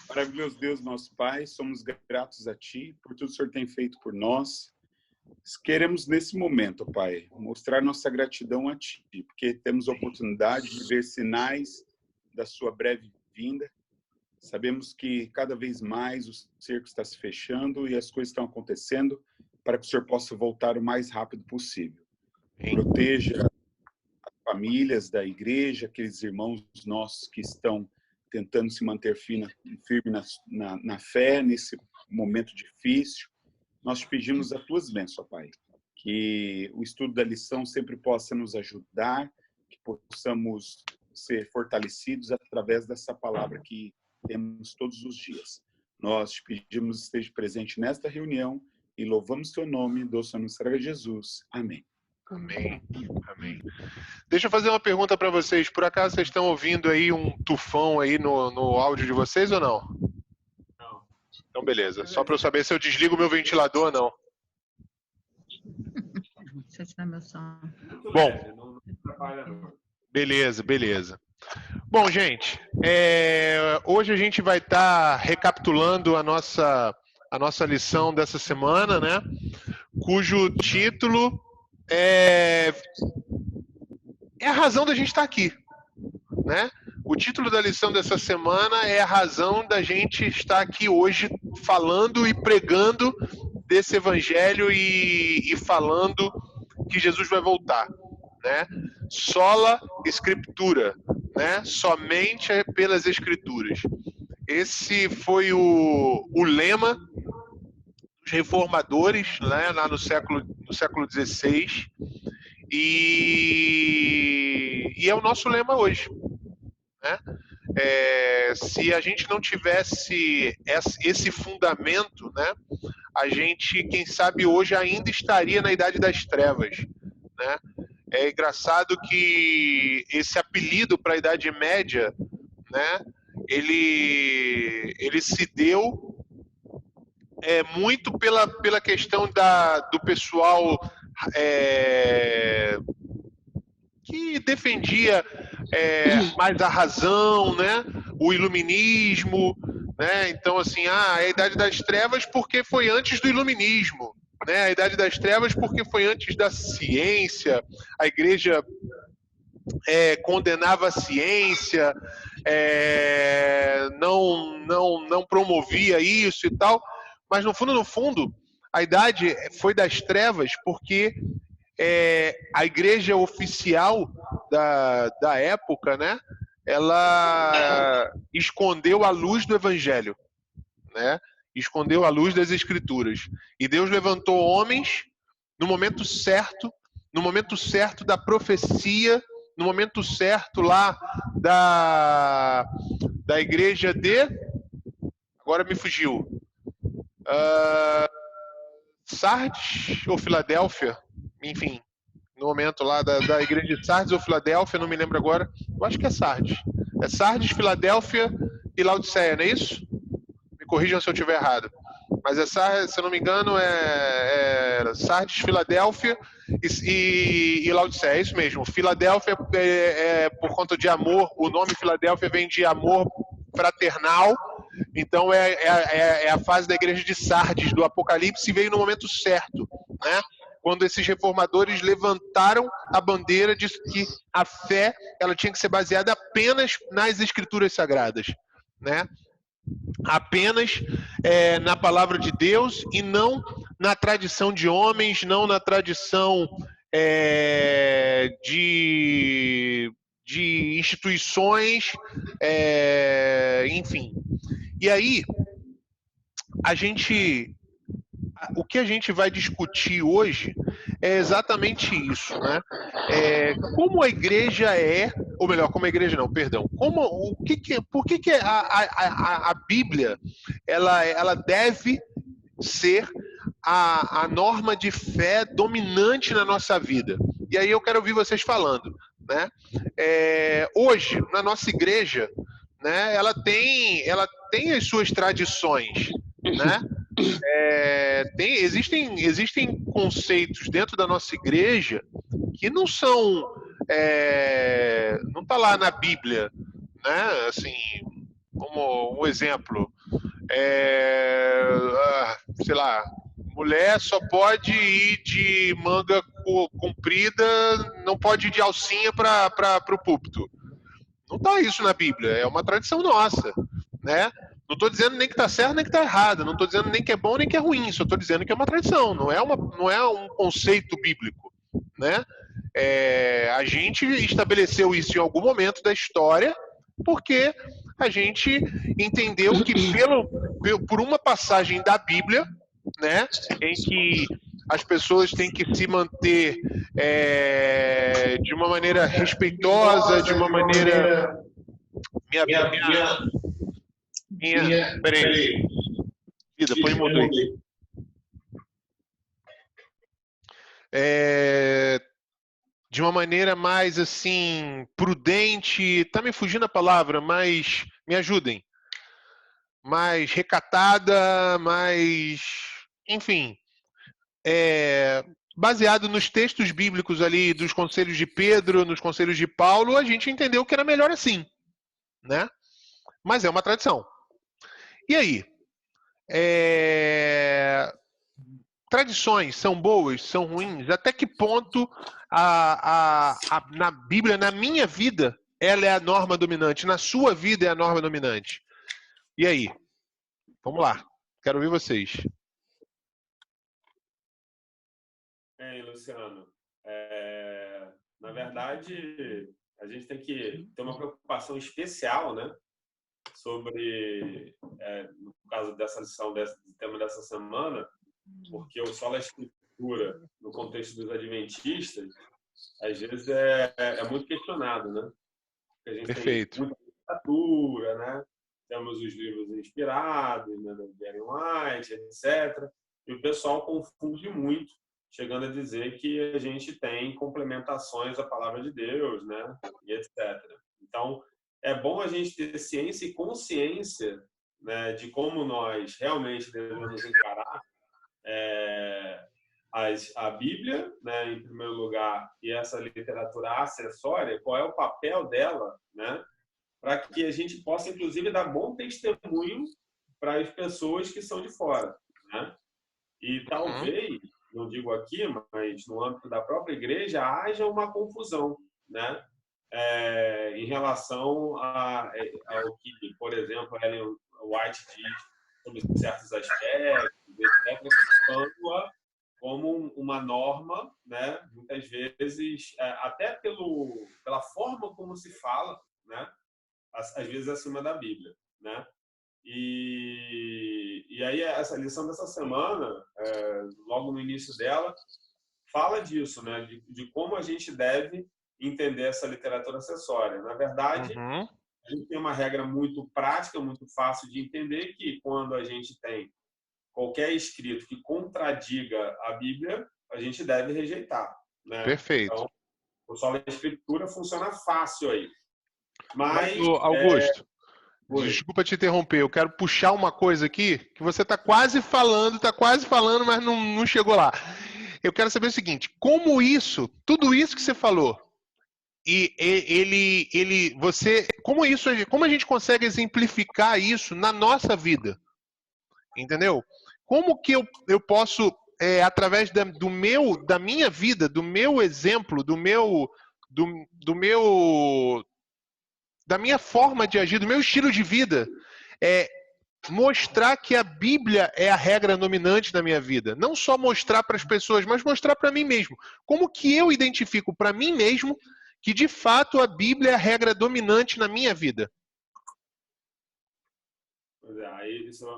Maravilhoso Deus, nosso Pai, somos gratos a Ti por tudo que o Senhor tem feito por nós. Queremos, nesse momento, Pai, mostrar nossa gratidão a Ti, porque temos a oportunidade de ver sinais da Sua breve vinda. Sabemos que cada vez mais o cerco está se fechando e as coisas estão acontecendo para que o Senhor possa voltar o mais rápido possível. Proteja as famílias da igreja, aqueles irmãos nossos que estão tentando se manter firme na fé, nesse momento difícil. Nós te pedimos as tuas bênçãos, Pai, que o estudo da lição sempre possa nos ajudar, que possamos ser fortalecidos através dessa palavra que temos todos os dias. Nós te pedimos que esteja presente nesta reunião e louvamos teu nome, do Senhor será Jesus. Amém. Amém. Amém. Deixa eu fazer uma pergunta para vocês. Por acaso vocês estão ouvindo aí um tufão aí no áudio de vocês ou não? Não. Então beleza. Só para eu saber se eu desligo o meu ventilador ou não. Deixa eu tirar meu som. Bom. Beleza, beleza. Bom, gente, hoje a gente vai estar recapitulando a nossa lição dessa semana, né? Cujo título é a razão da gente estar aqui, né? O título da lição dessa semana é a razão da gente estar aqui hoje falando e pregando desse evangelho e falando que Jesus vai voltar, né? Sola Escritura, né? Somente pelas Escrituras. Esse foi o lema dos reformadores, né? Lá no século XVI. E é o nosso lema hoje, né? Se a gente não tivesse esse fundamento, né, a gente, quem sabe hoje ainda estaria na Idade das Trevas, né? É engraçado que esse apelido para a Idade Média, né, ele se deu muito pela questão do pessoal que defendia mais a razão, né? O iluminismo, né? Então, assim, a Idade das Trevas porque foi antes do iluminismo, né? A Idade das Trevas porque foi antes da ciência, a igreja condenava a ciência, não promovia isso e tal, mas no fundo, a Idade foi das Trevas porque a igreja oficial da época, né, ela escondeu a luz do evangelho, né, escondeu a luz das escrituras. E Deus levantou homens no momento certo da profecia, no momento certo lá da igreja agora me fugiu, Sardes ou Filadélfia, enfim, no momento lá da igreja de Sardes ou Filadélfia, não me lembro agora, eu acho que é Sardes. É Sardes, Filadélfia e Laodiceia, não é isso? Me corrijam se eu estiver errado. Mas Sardes, se eu não me engano, é Sardes, Filadélfia e Laodiceia, é isso mesmo. Filadélfia por conta de amor, o nome Filadélfia vem de amor fraternal. Então é a fase da igreja de Sardes, do Apocalipse, e veio no momento certo, né? Quando esses reformadores levantaram a bandeira de que a fé ela tinha que ser baseada apenas nas escrituras sagradas, né? Apenas na palavra de Deus e não na tradição de homens, não na tradição de instituições, enfim. E aí, o que a gente vai discutir hoje é exatamente isso, né? Como a igreja ou melhor, como a igreja não, perdão, por que a Bíblia ela deve ser a norma de fé dominante na nossa vida? E aí eu quero ouvir vocês falando, né? Hoje, na nossa igreja, né, ela tem as suas tradições, né? Existem conceitos dentro da nossa igreja que não são não está lá na Bíblia, né? Assim, como um exemplo, sei lá, mulher só pode ir de manga comprida, não pode ir de alcinha para o púlpito. Não está isso na Bíblia, é uma tradição nossa, né? Não estou dizendo nem que está certo nem que está errado, não estou dizendo nem que é bom nem que é ruim, só estou dizendo que é uma tradição, não é um conceito bíblico, né? A gente estabeleceu isso em algum momento da história porque a gente entendeu que por uma passagem da Bíblia, né, em que as pessoas têm que se manter de uma maneira respeitosa, de uma maneira peraí, depois mudei. De uma maneira mais assim prudente, tá me fugindo a palavra, mas me ajudem. Mais recatada, mais, enfim, baseado nos textos bíblicos ali dos conselhos de Pedro, nos conselhos de Paulo, a gente entendeu que era melhor assim, né? Mas é uma tradição. E aí? Tradições são boas, são ruins? Até que ponto na Bíblia, na minha vida, ela é a norma dominante? Na sua vida é a norma dominante? E aí? Vamos lá. Quero ouvir vocês. Luciano. Na verdade, a gente tem que ter uma preocupação especial, né? Sobre, no caso dessa lição, do tema dessa semana, porque o sola escritura, no contexto dos adventistas, às vezes é muito questionado, né? Porque a gente Perfeito. tem muita literatura, né? Temos os livros inspirados, né, da Ellen White, etc. E o pessoal confunde muito, chegando a dizer que a gente tem complementações à palavra de Deus, né? E etc. Então, é bom a gente ter ciência e consciência, né, de como nós realmente devemos encarar a Bíblia, né, em primeiro lugar, e essa literatura acessória, qual é o papel dela, né, para que a gente possa, inclusive, dar bom testemunho para as pessoas que são de fora, né? E talvez, não digo aqui, mas no âmbito da própria igreja, haja uma confusão, né? Em relação ao que, por exemplo, Ellen White diz sobre certos aspectos, etc., colocando-a como uma norma, né? Muitas vezes, até pela forma como se fala, né? Às vezes acima da Bíblia, né? E aí essa lição dessa semana, logo no início dela, fala disso, né? De como a gente deve entender essa literatura acessória. Na verdade, a gente tem uma regra muito prática, muito fácil de entender, que quando a gente tem qualquer escrito que contradiga a Bíblia, a gente deve rejeitar, né? Perfeito. Então, o sola escritura funciona fácil aí. Mas Augusto, desculpa te interromper, eu quero puxar uma coisa aqui que você está quase falando, mas não chegou lá. Eu quero saber o seguinte: como tudo isso que você falou, como a gente consegue exemplificar isso na nossa vida? Entendeu? Como que eu posso, através da minha vida, do meu exemplo, da minha forma de agir, do meu estilo de vida, mostrar que a Bíblia é a regra dominante da minha vida. Não só mostrar para as pessoas, mas mostrar para mim mesmo. Como que eu identifico para mim mesmo que, de fato, a Bíblia é a regra dominante na minha vida? Aí isso é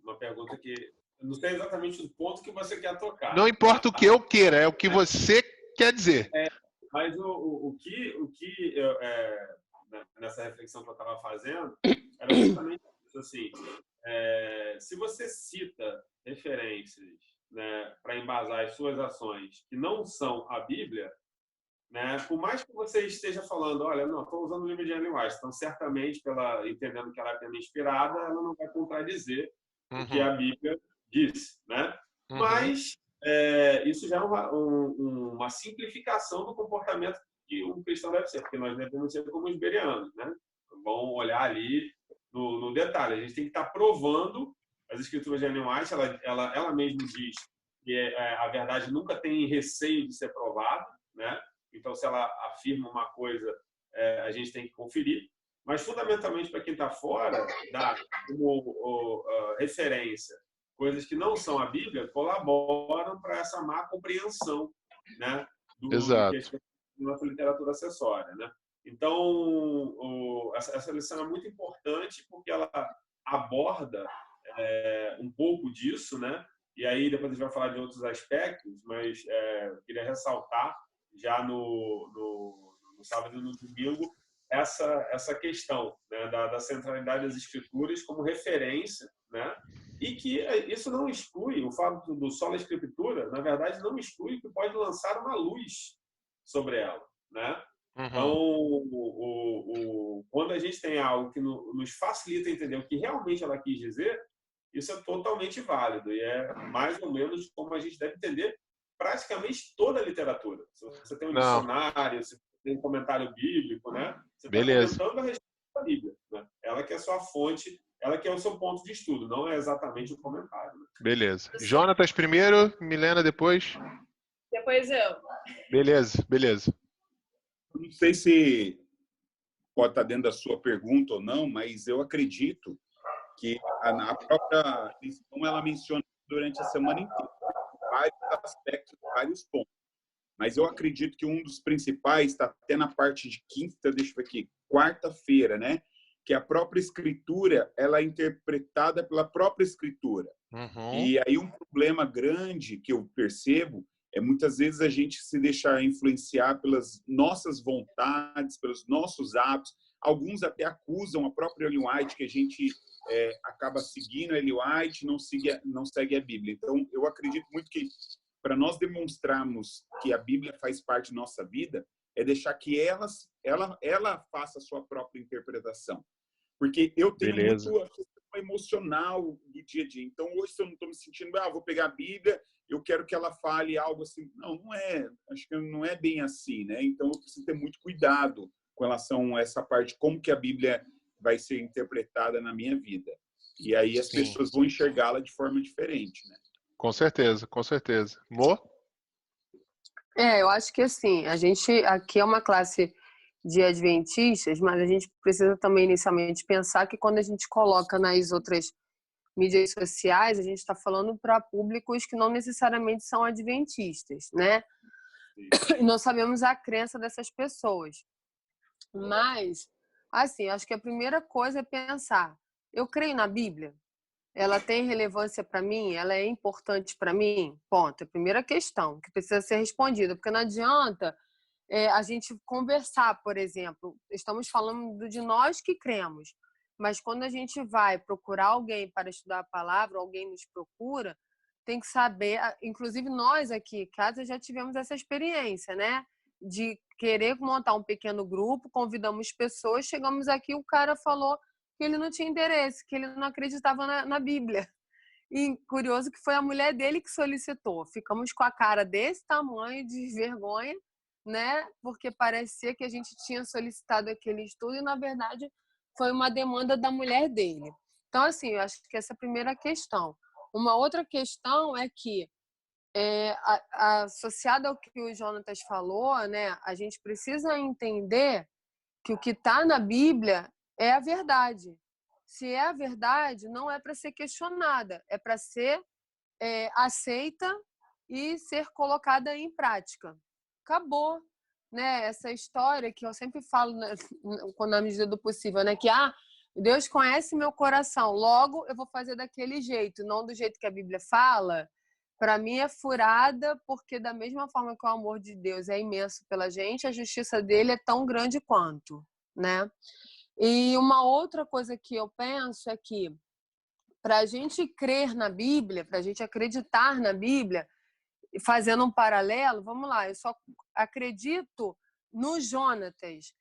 uma pergunta que eu não sei exatamente o ponto que você quer tocar. Não importa o que eu queira, é o que você quer dizer. Mas o que nessa reflexão que eu estava fazendo era justamente isso, assim, se você cita referências, né, para embasar as suas ações que não são a Bíblia, né, por mais que você esteja falando, olha, não, estou usando o livro de Ellen White, então certamente, entendendo que ela é tema inspirada, ela não vai contradizer o que a Bíblia diz, né? Mas isso já é uma simplificação do comportamento que um cristão deve ser, porque nós devemos ser como os bereanos, né? Vão olhar ali no detalhe. A gente tem que estar provando as escrituras de Ellen White. Ela mesma diz que a verdade nunca tem receio de ser provada, né? Então, se ela afirma uma coisa, a gente tem que conferir. Mas, fundamentalmente, para quem está fora, dá como referência coisas que não são a Bíblia, colaboram para essa má compreensão, né, do que é nossa literatura acessória, né? Então, essa lição é muito importante porque ela aborda um pouco disso, né? E aí depois a gente vai falar de outros aspectos, mas eu queria ressaltar já no sábado e no domingo essa questão, né, da centralidade das escrituras como referência, né? E que isso não exclui, o fato do sola escritura, na verdade, não exclui que pode lançar uma luz sobre ela, né? Então, quando a gente tem algo que nos facilita entender o que realmente ela quis dizer, isso é totalmente válido e é mais ou menos como a gente deve entender praticamente toda a literatura. Se você tem um dicionário, se você tem um comentário bíblico, né? Você está comentando a respeito da Bíblia, né? Ela que é a sua fonte, ela que é o seu ponto de estudo, não é exatamente o comentário. Né? Beleza. Jonatas primeiro, Milena depois. Depois eu. Beleza. Não sei se pode estar dentro da sua pergunta ou não, mas eu acredito que a própria lição ela menciona durante a semana inteira vários aspectos, vários pontos. Mas eu acredito que um dos principais está até na parte de quinta, deixa eu ver aqui, quarta-feira, né? Que a própria escritura ela é interpretada pela própria escritura. E aí um problema grande que eu percebo é muitas vezes a gente se deixar influenciar pelas nossas vontades, pelos nossos hábitos. Alguns até acusam a própria Ellen White que a gente acaba seguindo a Ellen White, não segue a Bíblia. Então, eu acredito muito que para nós demonstrarmos que a Bíblia faz parte da nossa vida, é deixar que ela faça a sua própria interpretação. Porque eu tenho muito a questão emocional do dia a dia. Então, hoje, se eu não estou me sentindo, vou pegar a Bíblia, eu quero que ela fale algo assim. Não é. Acho que não é bem assim, né? Então, eu preciso ter muito cuidado com relação a essa parte, como que a Bíblia vai ser interpretada na minha vida. E aí as pessoas vão enxergá-la de forma diferente, né? Com certeza. Mo? Eu acho que assim, a gente aqui é uma classe de adventistas, mas a gente precisa também inicialmente pensar que quando a gente coloca nas outras mídias sociais, a gente está falando para públicos que não necessariamente são adventistas, né? E não sabemos a crença dessas pessoas. Mas, assim, acho que a primeira coisa é pensar, eu creio na Bíblia? Ela tem relevância para mim? Ela é importante para mim? Ponto. É a primeira questão que precisa ser respondida, porque não adianta a gente conversar, por exemplo. Estamos falando de nós que cremos, mas quando a gente vai procurar alguém para estudar a palavra, alguém nos procura, tem que saber, inclusive nós aqui em casa já tivemos essa experiência, né? De querer montar um pequeno grupo, convidamos pessoas, chegamos aqui, o cara falou que ele não tinha interesse, que ele não acreditava na Bíblia. E curioso que foi a mulher dele que solicitou. Ficamos com a cara desse tamanho de vergonha, né? Porque parecia que a gente tinha solicitado aquele estudo e, na verdade, foi uma demanda da mulher dele. Então, assim, eu acho que essa é a primeira questão. Uma outra questão é que, associado ao que o Jonatas falou, né? A gente precisa entender que o que está na Bíblia é a verdade. Se é a verdade, não é para ser questionada, é para ser aceita e ser colocada em prática. Acabou, né? Essa história que eu sempre falo na medida do possível, né? Que Deus conhece meu coração, logo eu vou fazer daquele jeito, não do jeito que a Bíblia fala. Para mim é furada, porque da mesma forma que o amor de Deus é imenso pela gente, a justiça dele é tão grande quanto, né? E uma outra coisa que eu penso é que para a gente crer na Bíblia, para a gente acreditar na Bíblia, fazendo um paralelo, vamos lá, eu só acredito no Jonatas,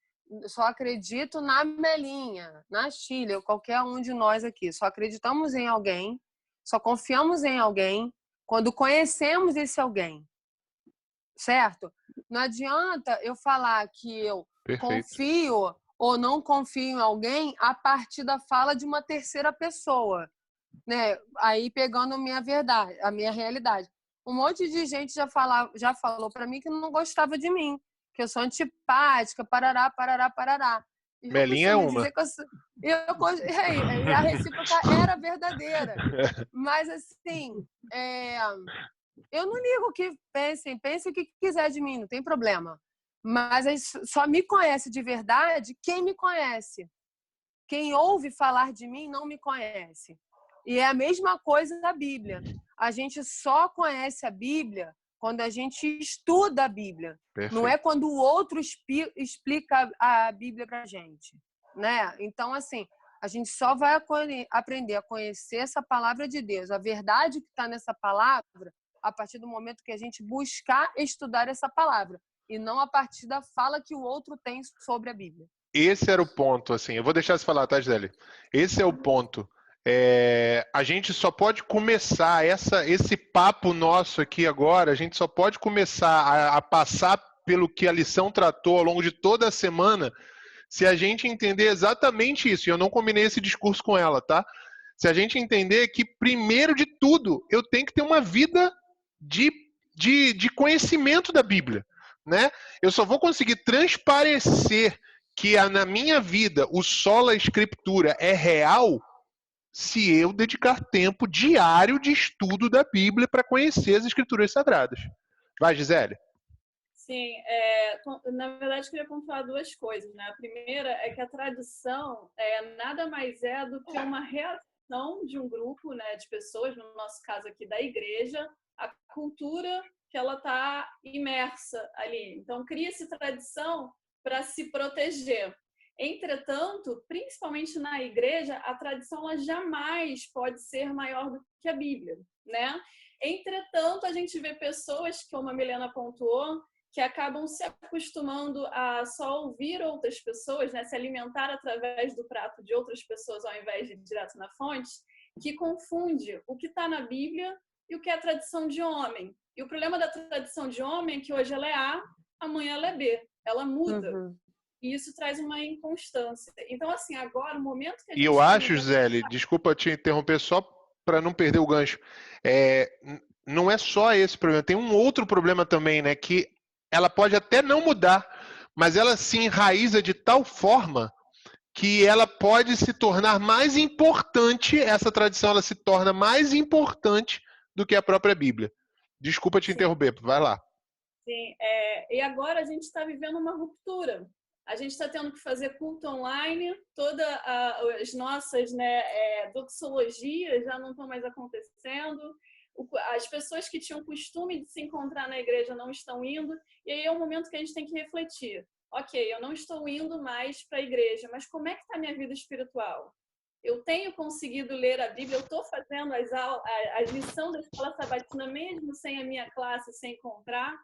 só acredito na Melinha, na Sheila, ou qualquer um de nós aqui, só acreditamos em alguém, só confiamos em alguém quando conhecemos esse alguém, certo? Não adianta eu falar que eu confio ou não confio em alguém a partir da fala de uma terceira pessoa, né? Aí pegando a minha verdade, a minha realidade. Um monte de gente já falou para mim que não gostava de mim, que eu sou antipática, parará, parará, parará. E eu Melinha é costumo uma. dizer que e a recíproca era verdadeira. Mas, assim, eu não ligo que pensem o que quiser de mim, não tem problema. Mas só me conhece de verdade quem me conhece. Quem ouve falar de mim não me conhece. E é a mesma coisa da Bíblia. A gente só conhece a Bíblia quando a gente estuda a Bíblia. Perfeito. Não é quando o outro explica a Bíblia para a gente, né? Então, assim, a gente só vai aprender a conhecer essa palavra de Deus, a verdade que está nessa palavra, a partir do momento que a gente buscar estudar essa palavra, e não a partir da fala que o outro tem sobre a Bíblia. Esse era o ponto, assim. Eu vou deixar você falar, tá, Gisele? Esse é o ponto. A gente só pode começar esse papo nosso aqui agora, a gente só pode começar a passar pelo que a lição tratou ao longo de toda a semana, se a gente entender exatamente isso. E eu não combinei esse discurso com ela, tá? Se a gente entender que, primeiro de tudo, eu tenho que ter uma vida de conhecimento da Bíblia, né? Eu só vou conseguir transparecer que na minha vida o sola escritura é real se eu dedicar tempo diário de estudo da Bíblia para conhecer as escrituras sagradas. Vai, Gisele. Sim, na verdade eu queria pontuar duas coisas, né? A primeira é que a tradição nada mais é do que uma reação de um grupo, né, de pessoas, no nosso caso aqui da igreja, à cultura que ela está imersa ali. Então cria-se tradição para se proteger. Entretanto, principalmente na igreja, a tradição ela jamais pode ser maior do que a Bíblia, né? Entretanto, a gente vê pessoas, como a Milena pontuou, que acabam se acostumando a só ouvir outras pessoas, né? Se alimentar através do prato de outras pessoas ao invés de ir direto na fonte, que confunde o que está na Bíblia e o que é a tradição de homem. E o problema da tradição de homem é que hoje ela é A, amanhã ela é B. Ela muda. Uhum. E isso traz uma inconstância. Então, assim, agora, o momento que a gente... E eu acho, Gisele, desculpa te interromper só para não perder o gancho, não é só esse problema, tem um outro problema também, né, que ela pode até não mudar, mas ela se enraiza de tal forma que ela pode se tornar mais importante, essa tradição ela se torna mais importante do que a própria Bíblia. Desculpa te interromper, vai lá. Sim, e agora a gente está vivendo uma ruptura. A gente está tendo que fazer culto online, todas as nossas, né, doxologias já não estão mais acontecendo, as pessoas que tinham costume de se encontrar na igreja não estão indo, e aí é o momento que a gente tem que refletir. Ok, eu não estou indo mais para a igreja, mas como é que está a minha vida espiritual? Eu tenho conseguido ler a Bíblia, eu estou fazendo as lições da escola sabatina mesmo sem a minha classe, sem encontrar?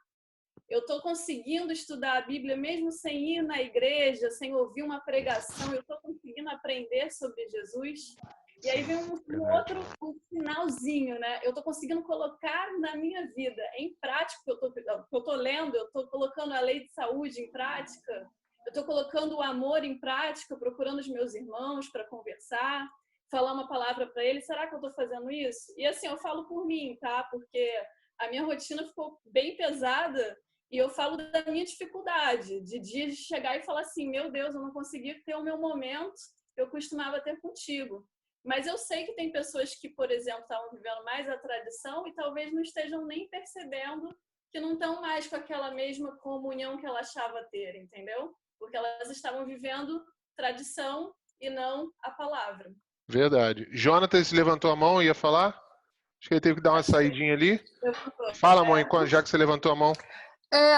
Eu estou conseguindo estudar a Bíblia mesmo sem ir na igreja, sem ouvir uma pregação, eu estou conseguindo aprender sobre Jesus. E aí vem um outro finalzinho, né? Eu estou conseguindo colocar na minha vida em prática o que eu estou lendo, eu estou colocando a lei de saúde em prática, eu estou colocando o amor em prática, procurando os meus irmãos para conversar, falar uma palavra para eles. Será que eu estou fazendo isso? E assim, eu falo por mim, tá? Porque a minha rotina ficou bem pesada. E eu falo da minha dificuldade, de dias de chegar e falar assim, meu Deus, eu não consegui ter o meu momento que eu costumava ter contigo. Mas eu sei que tem pessoas que, por exemplo, estavam vivendo mais a tradição e talvez não estejam nem percebendo que não estão mais com aquela mesma comunhão que ela achava ter, entendeu? Porque elas estavam vivendo tradição e não a palavra. Verdade. Jonathan se levantou a mão e ia falar? Acho que ele teve que dar uma saidinha ali. Fala, mãe, já que você levantou a mão.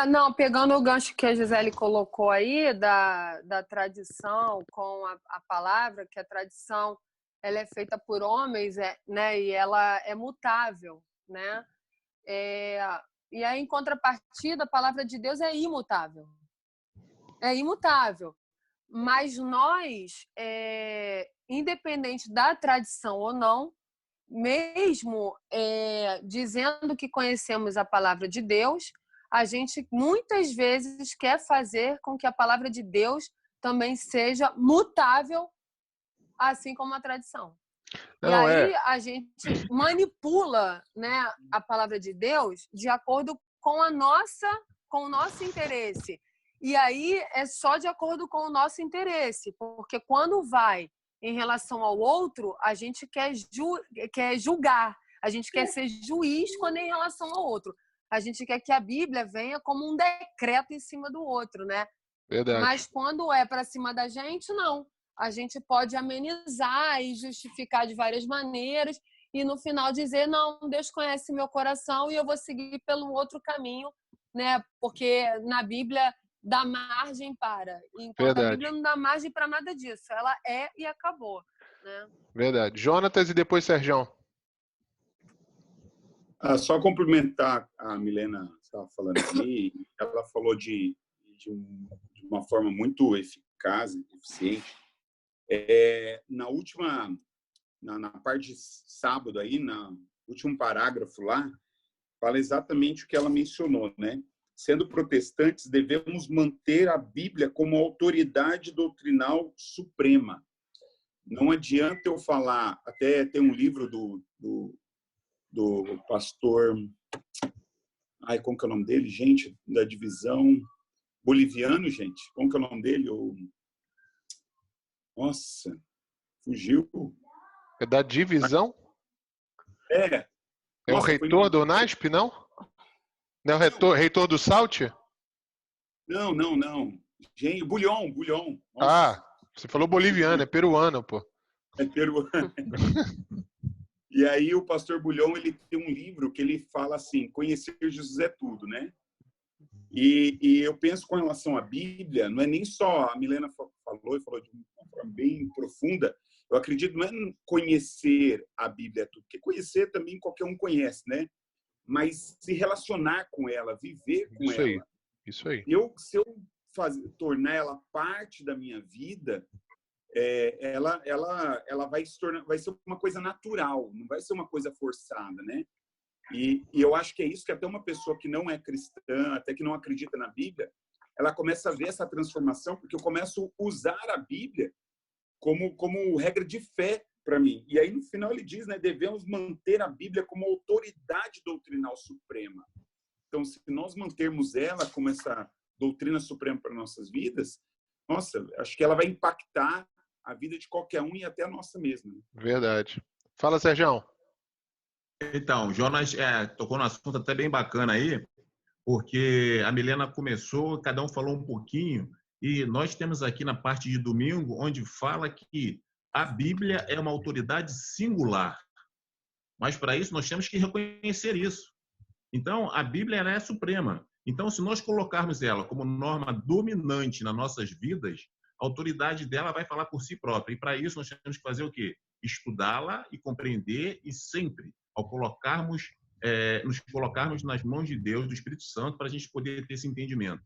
Não, pegando o gancho que a Gisele colocou aí, da tradição com a palavra, que a tradição ela é feita por homens, né, e ela é mutável, né? E aí, em contrapartida, a palavra de Deus é imutável. É imutável. Mas nós, independente da tradição ou não, mesmo dizendo que conhecemos a palavra de Deus, a gente muitas vezes quer fazer com que a palavra de Deus também seja mutável, assim como a tradição. Não, e aí a gente manipula, né, a palavra de Deus de acordo com com o nosso interesse. E aí é só de acordo com o nosso interesse, porque quando vai em relação ao outro, a gente quer julgar, a gente quer ser juiz quando é em relação ao outro. A gente quer que a Bíblia venha como um decreto em cima do outro, né? verdade. Mas quando é para cima da gente, não. A gente pode amenizar e justificar de várias maneiras e no final dizer, não, Deus conhece meu coração e eu vou seguir pelo outro caminho, né? Porque na Bíblia dá margem para. Enquanto Verdade. a Bíblia não dá margem para nada disso. Ela é e acabou, né? Verdade. Jonatas e depois Serjão. Só complementar a Milena estava falando aqui, ela falou de uma forma muito eficaz e eficiente. Na parte de sábado aí, no último parágrafo lá, fala exatamente o que ela mencionou, né? Sendo protestantes, devemos manter a Bíblia como autoridade doutrinal suprema. Não adianta eu falar, até tem um livro do pastor, como que é o nome dele, gente, da divisão boliviano, gente, como que é o nome dele? Nossa, fugiu. É da divisão? É o reitor do UNASP, não? Não é o reitor do SALT? Não. Gente, Bulhon. Você falou boliviano, é peruano, pô. É peruano. E aí o pastor Bulhon, ele tem um livro que ele fala assim, conhecer Jesus é tudo, né? E eu penso com relação à Bíblia, não é nem só, a Milena falou de uma forma bem profunda, eu acredito, não é conhecer a Bíblia tudo, porque conhecer também qualquer um conhece, né? Mas se relacionar com ela, viver com ela. Isso aí. Se eu tornar ela parte da minha vida, ela vai se tornar, vai ser uma coisa natural, não vai ser uma coisa forçada, né? E eu acho que é isso que até uma pessoa que não é cristã, até que não acredita na Bíblia, ela começa a ver essa transformação, porque eu começo a usar a Bíblia como regra de fé para mim. E aí, no final, ele diz, né, devemos manter a Bíblia como autoridade doutrinal suprema. Então, se nós mantermos ela como essa doutrina suprema para nossas vidas, nossa, acho que ela vai impactar a vida de qualquer um e até a nossa mesma. Verdade. Fala, Serjão. Então, o Jonas tocou no assunto até bem bacana aí, porque a Milena começou, cada um falou um pouquinho, e nós temos aqui na parte de domingo, onde fala que a Bíblia é uma autoridade singular. Mas, para isso, nós temos que reconhecer isso. Então, a Bíblia ela é suprema. Então, se nós colocarmos ela como norma dominante nas nossas vidas, a autoridade dela vai falar por si própria. E, para isso, nós temos que fazer o quê? Estudá-la e compreender, e sempre, ao nos colocarmos nas mãos de Deus, do Espírito Santo, para a gente poder ter esse entendimento.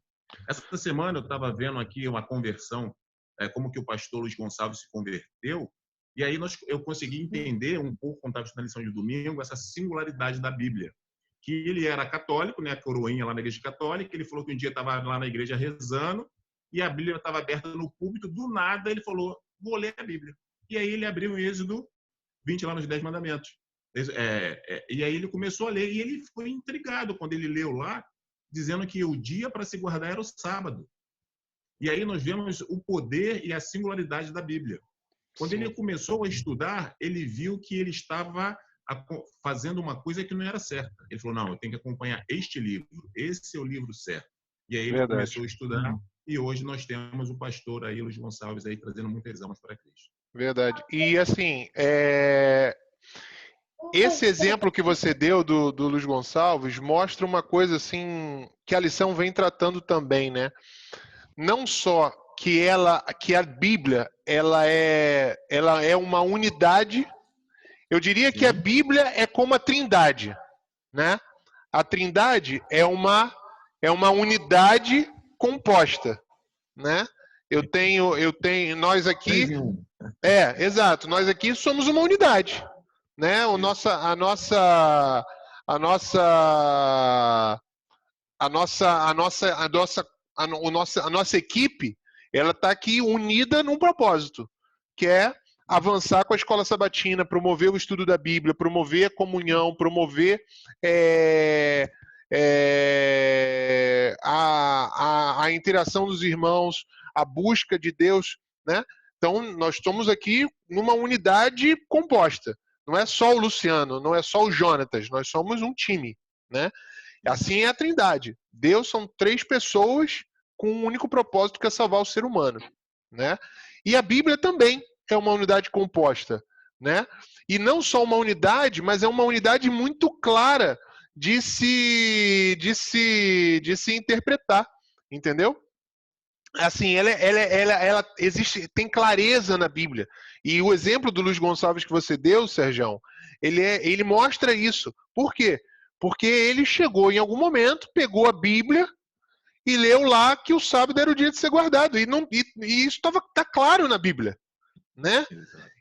Essa semana eu estava vendo aqui uma conversão, como que o pastor Luiz Gonçalves se converteu, e aí eu consegui entender um pouco, quando estava na lição de domingo, essa singularidade da Bíblia. Que ele era católico, né, a coroinha lá na igreja católica, ele falou que um dia estava lá na igreja rezando, e a Bíblia estava aberta no púlpito, do nada ele falou, vou ler a Bíblia. E aí ele abriu o Êxodo 20 lá nos 10 mandamentos. E aí ele começou a ler, e ele foi intrigado quando ele leu lá, dizendo que o dia para se guardar era o sábado. E aí nós vemos o poder e a singularidade da Bíblia. Quando ele começou a estudar, ele viu que ele estava fazendo uma coisa que não era certa. Ele falou, não, eu tenho que acompanhar este livro, esse é o livro certo. E aí ele começou a estudar, e hoje nós temos o pastor aí, Luiz Gonçalves, aí trazendo muitas almas para Cristo. Verdade. E assim, esse exemplo que você deu do Luiz Gonçalves mostra uma coisa assim que a lição vem tratando também, né? Não só que a Bíblia ela é uma unidade. Eu diria que a Bíblia é como a Trindade, né? A Trindade é uma unidade composta, né? Nós aqui exato, nós aqui somos uma unidade, né? A nossa equipe, ela está aqui unida num propósito, que é avançar com a escola sabatina, promover o estudo da Bíblia, promover a comunhão, promover a interação dos irmãos, a busca de Deus, né? Então, nós estamos aqui numa unidade composta. Não é só o Luciano, não é só o Jonatas, nós somos um time, né? Assim é a Trindade. Deus são 3 pessoas com um único propósito, que é salvar o ser humano, né? E a Bíblia também é uma unidade composta, né? E não só uma unidade, mas é uma unidade muito clara de se interpretar, entendeu? Assim, ela existe, tem clareza na Bíblia. E o exemplo do Luiz Gonçalves que você deu, Sergião, ele mostra isso. Por quê? Porque ele chegou em algum momento, pegou a Bíblia e leu lá que o sábado era o dia de ser guardado. E isso tá claro na Bíblia, né?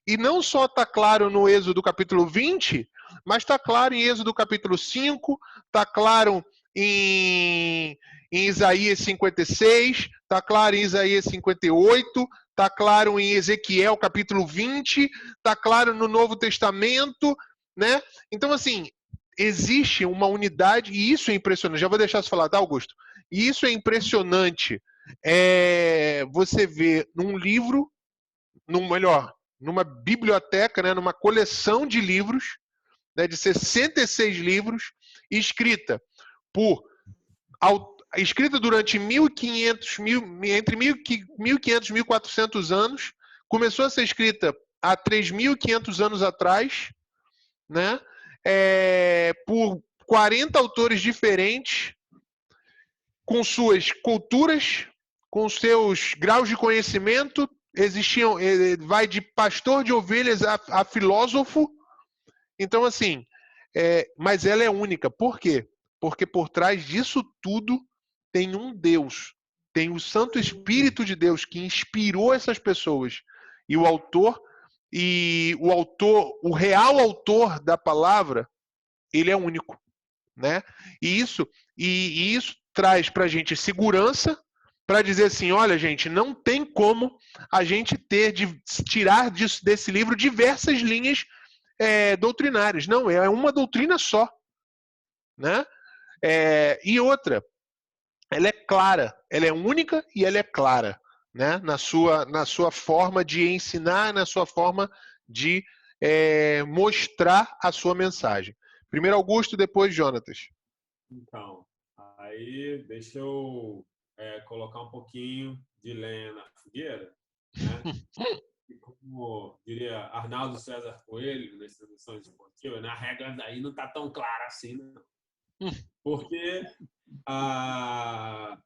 E não só está claro no Êxodo capítulo 20, mas está claro em Êxodo capítulo 5, está claro em Isaías 56, está claro em Isaías 58, está claro em Ezequiel capítulo 20, está claro no Novo Testamento, né? Então, assim, existe uma unidade, e isso é impressionante. Já vou deixar você falar, tá, Augusto? E isso é impressionante. Você vê num livro, numa biblioteca, né, numa coleção de livros, né, de 66 livros, escrita durante 1500, entre 1500 e 1400 anos, começou a ser escrita há 3.500 anos atrás, né, por 40 autores diferentes, com suas culturas, com seus graus de conhecimento. Vai de pastor de ovelhas a filósofo. Então, assim, mas ela é única. Por quê? Porque por trás disso tudo tem um Deus, tem o Santo Espírito de Deus que inspirou essas pessoas. E o real autor da palavra, ele é único, né? E isso traz pra gente segurança, para dizer assim, olha, gente, não tem como a gente tirar desse livro diversas linhas doutrinárias. Não, é uma doutrina só, né? E outra, ela é clara, ela é única e ela é clara, né? Na sua forma de ensinar, na sua forma de mostrar a sua mensagem. Primeiro Augusto, depois Jonatas. Então, aí deixa eu colocar um pouquinho de lenha na fogueira, né? E como diria Arnaldo César Coelho, nas transmissões esportivas, a regra daí não está tão clara assim, não. Porque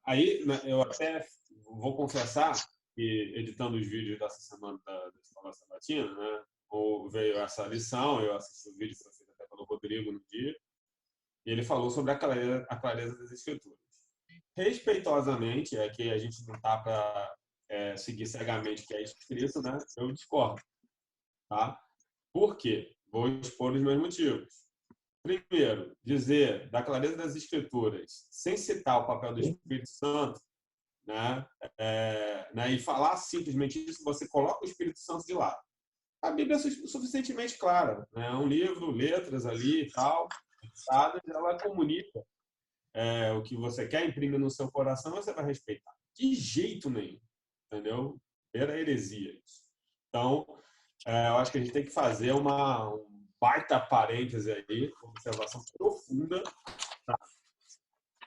aí eu até vou confessar que, editando os vídeos dessa semana da Escola Sabatina, né, veio essa lição, eu assisti o vídeo que foi feito até pelo Rodrigo no dia, e ele falou sobre a clareza das Escrituras. Respeitosamente, que a gente não está para seguir cegamente o que é escrito, né? Eu discordo. Tá? Por quê? Vou expor os meus motivos. Primeiro, dizer da clareza das Escrituras sem citar o papel do Espírito Santo, né? E falar simplesmente isso, você coloca o Espírito Santo de lado. A Bíblia é suficientemente clara. Né? É um livro, letras ali e tal, ela comunica o que você quer, imprime no seu coração, você vai respeitar. De jeito nenhum. Entendeu? Era heresia isso. Então, eu acho que a gente tem que fazer um baita parêntese aí, uma observação profunda, tá?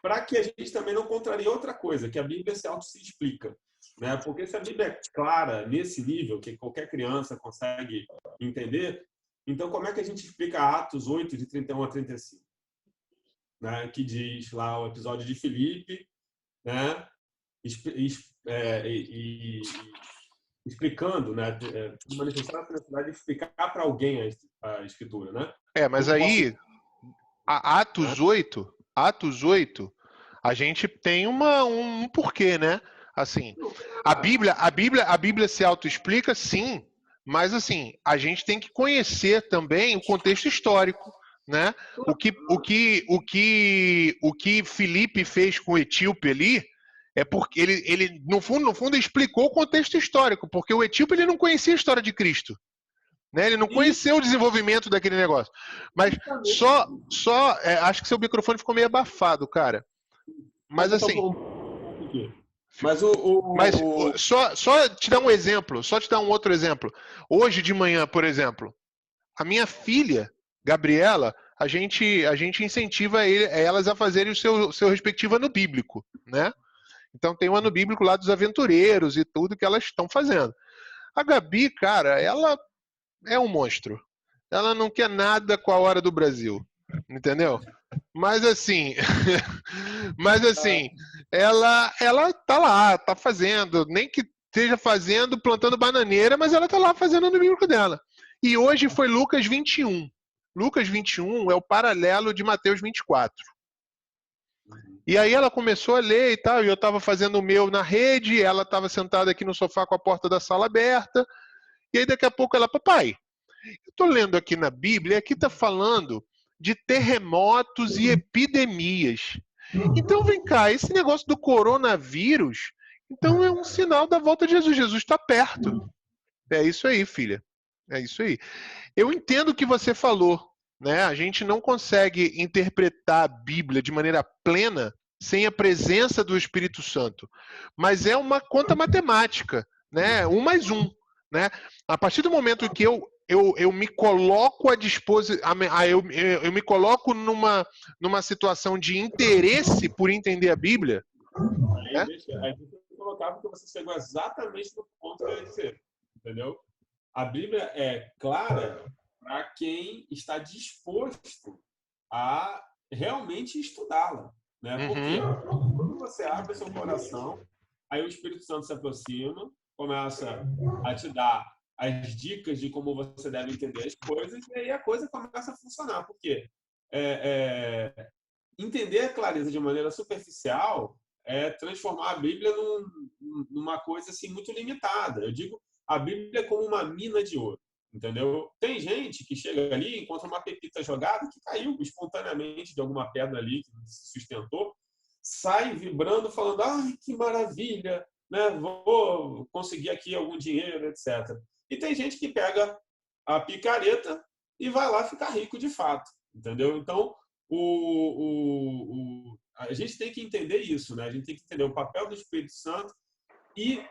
Para que a gente também não contrarie outra coisa, que a Bíblia se explica. Né? Porque se a Bíblia é clara nesse nível, que qualquer criança consegue entender, então como é que a gente explica Atos 8, de 31 a 35? Né? Que diz lá o episódio de Filipe, né? Explicando, né? Manifestar a necessidade de explicar para alguém a Escritura, né? Mas aí, Atos 8, a gente tem um porquê, né? Assim, a Bíblia se autoexplica, sim, mas assim, a gente tem que conhecer também o contexto histórico, né? O que Filipe fez com o etíope ali É porque ele no fundo, explicou o contexto histórico, porque o Etíope ele não conhecia a história de Cristo, né? Ele não conheceu o desenvolvimento daquele negócio. Mas acho que seu microfone ficou meio abafado, cara. Mas assim... Mas só te dar um exemplo, só te dar um outro exemplo. Hoje de manhã, por exemplo, a minha filha, Gabriela, a gente incentiva elas a fazerem o seu respectivo ano bíblico, né? Então tem o ano bíblico lá dos aventureiros e tudo que elas estão fazendo. A Gabi, cara, ela é um monstro. Ela não quer nada com a hora do Brasil, entendeu? Mas assim, ela tá lá, tá fazendo, nem que esteja fazendo, plantando bananeira, mas ela tá lá fazendo no bíblico dela. E hoje foi Lucas 21. Lucas 21 é o paralelo de Mateus 24. E aí ela começou a ler e tal, e eu tava fazendo o meu na rede, ela tava sentada aqui no sofá com a porta da sala aberta, e aí daqui a pouco ela, papai, eu tô lendo aqui na Bíblia, e aqui tá falando de terremotos e epidemias. Então vem cá, esse negócio do coronavírus, então é um sinal da volta de Jesus. Jesus está perto. É isso aí, filha. É isso aí. Eu entendo o que você falou, né? A gente não consegue interpretar a Bíblia de maneira plena sem a presença do Espírito Santo. Mas é uma conta matemática, né? 1 mais 1, né? A partir do momento que eu me coloco à disposição, eu me coloco numa situação de interesse por entender a Bíblia. Aí a gente tem que colocar, porque você chegou exatamente no ponto que eu ia dizer, entendeu? A Bíblia é clara para quem está disposto a realmente estudá-la, né? Porque quando você abre seu coração, aí o Espírito Santo se aproxima, começa a te dar as dicas de como você deve entender as coisas, e aí a coisa começa a funcionar. Por quê? Entender a clareza de maneira superficial é transformar a Bíblia numa coisa assim muito limitada. Eu digo a Bíblia como uma mina de ouro, entendeu? Tem gente que chega ali, encontra uma pepita jogada que caiu espontaneamente de alguma pedra ali que se sustentou, sai vibrando, falando: ai, que maravilha, né? Vou conseguir aqui algum dinheiro, etc. E tem gente que pega a picareta e vai lá ficar rico de fato, entendeu? Então, a gente tem que entender isso, né? A gente tem que entender o papel do Espírito Santo e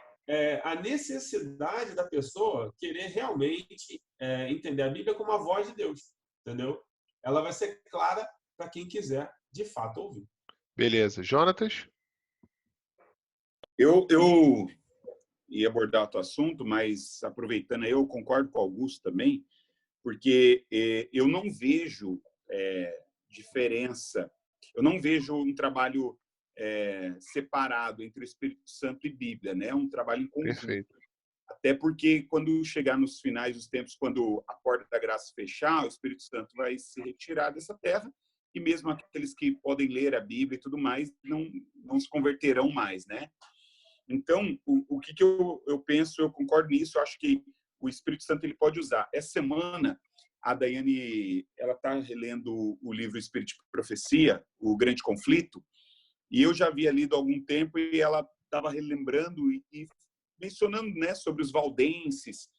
a necessidade da pessoa querer realmente entender a Bíblia como a voz de Deus, entendeu? Ela vai ser clara para quem quiser, de fato, ouvir. Beleza. Jonatas? Eu ia abordar o assunto, mas aproveitando, eu concordo com o Augusto também, porque eu não vejo diferença, eu não vejo um trabalho separado entre o Espírito Santo e Bíblia, né? É um trabalho em conjunto. Perfeito. Até porque quando chegar nos finais dos tempos, quando a porta da graça fechar, o Espírito Santo vai se retirar dessa terra e mesmo aqueles que podem ler a Bíblia e tudo mais não se converterão mais, né? Então, o que eu penso, eu concordo nisso, eu acho que o Espírito Santo ele pode usar. Essa semana, a Daiane, ela está relendo o livro Espírito de Profecia, O Grande Conflito, e eu já havia lido há algum tempo e ela estava relembrando e mencionando, né, sobre os valdenses,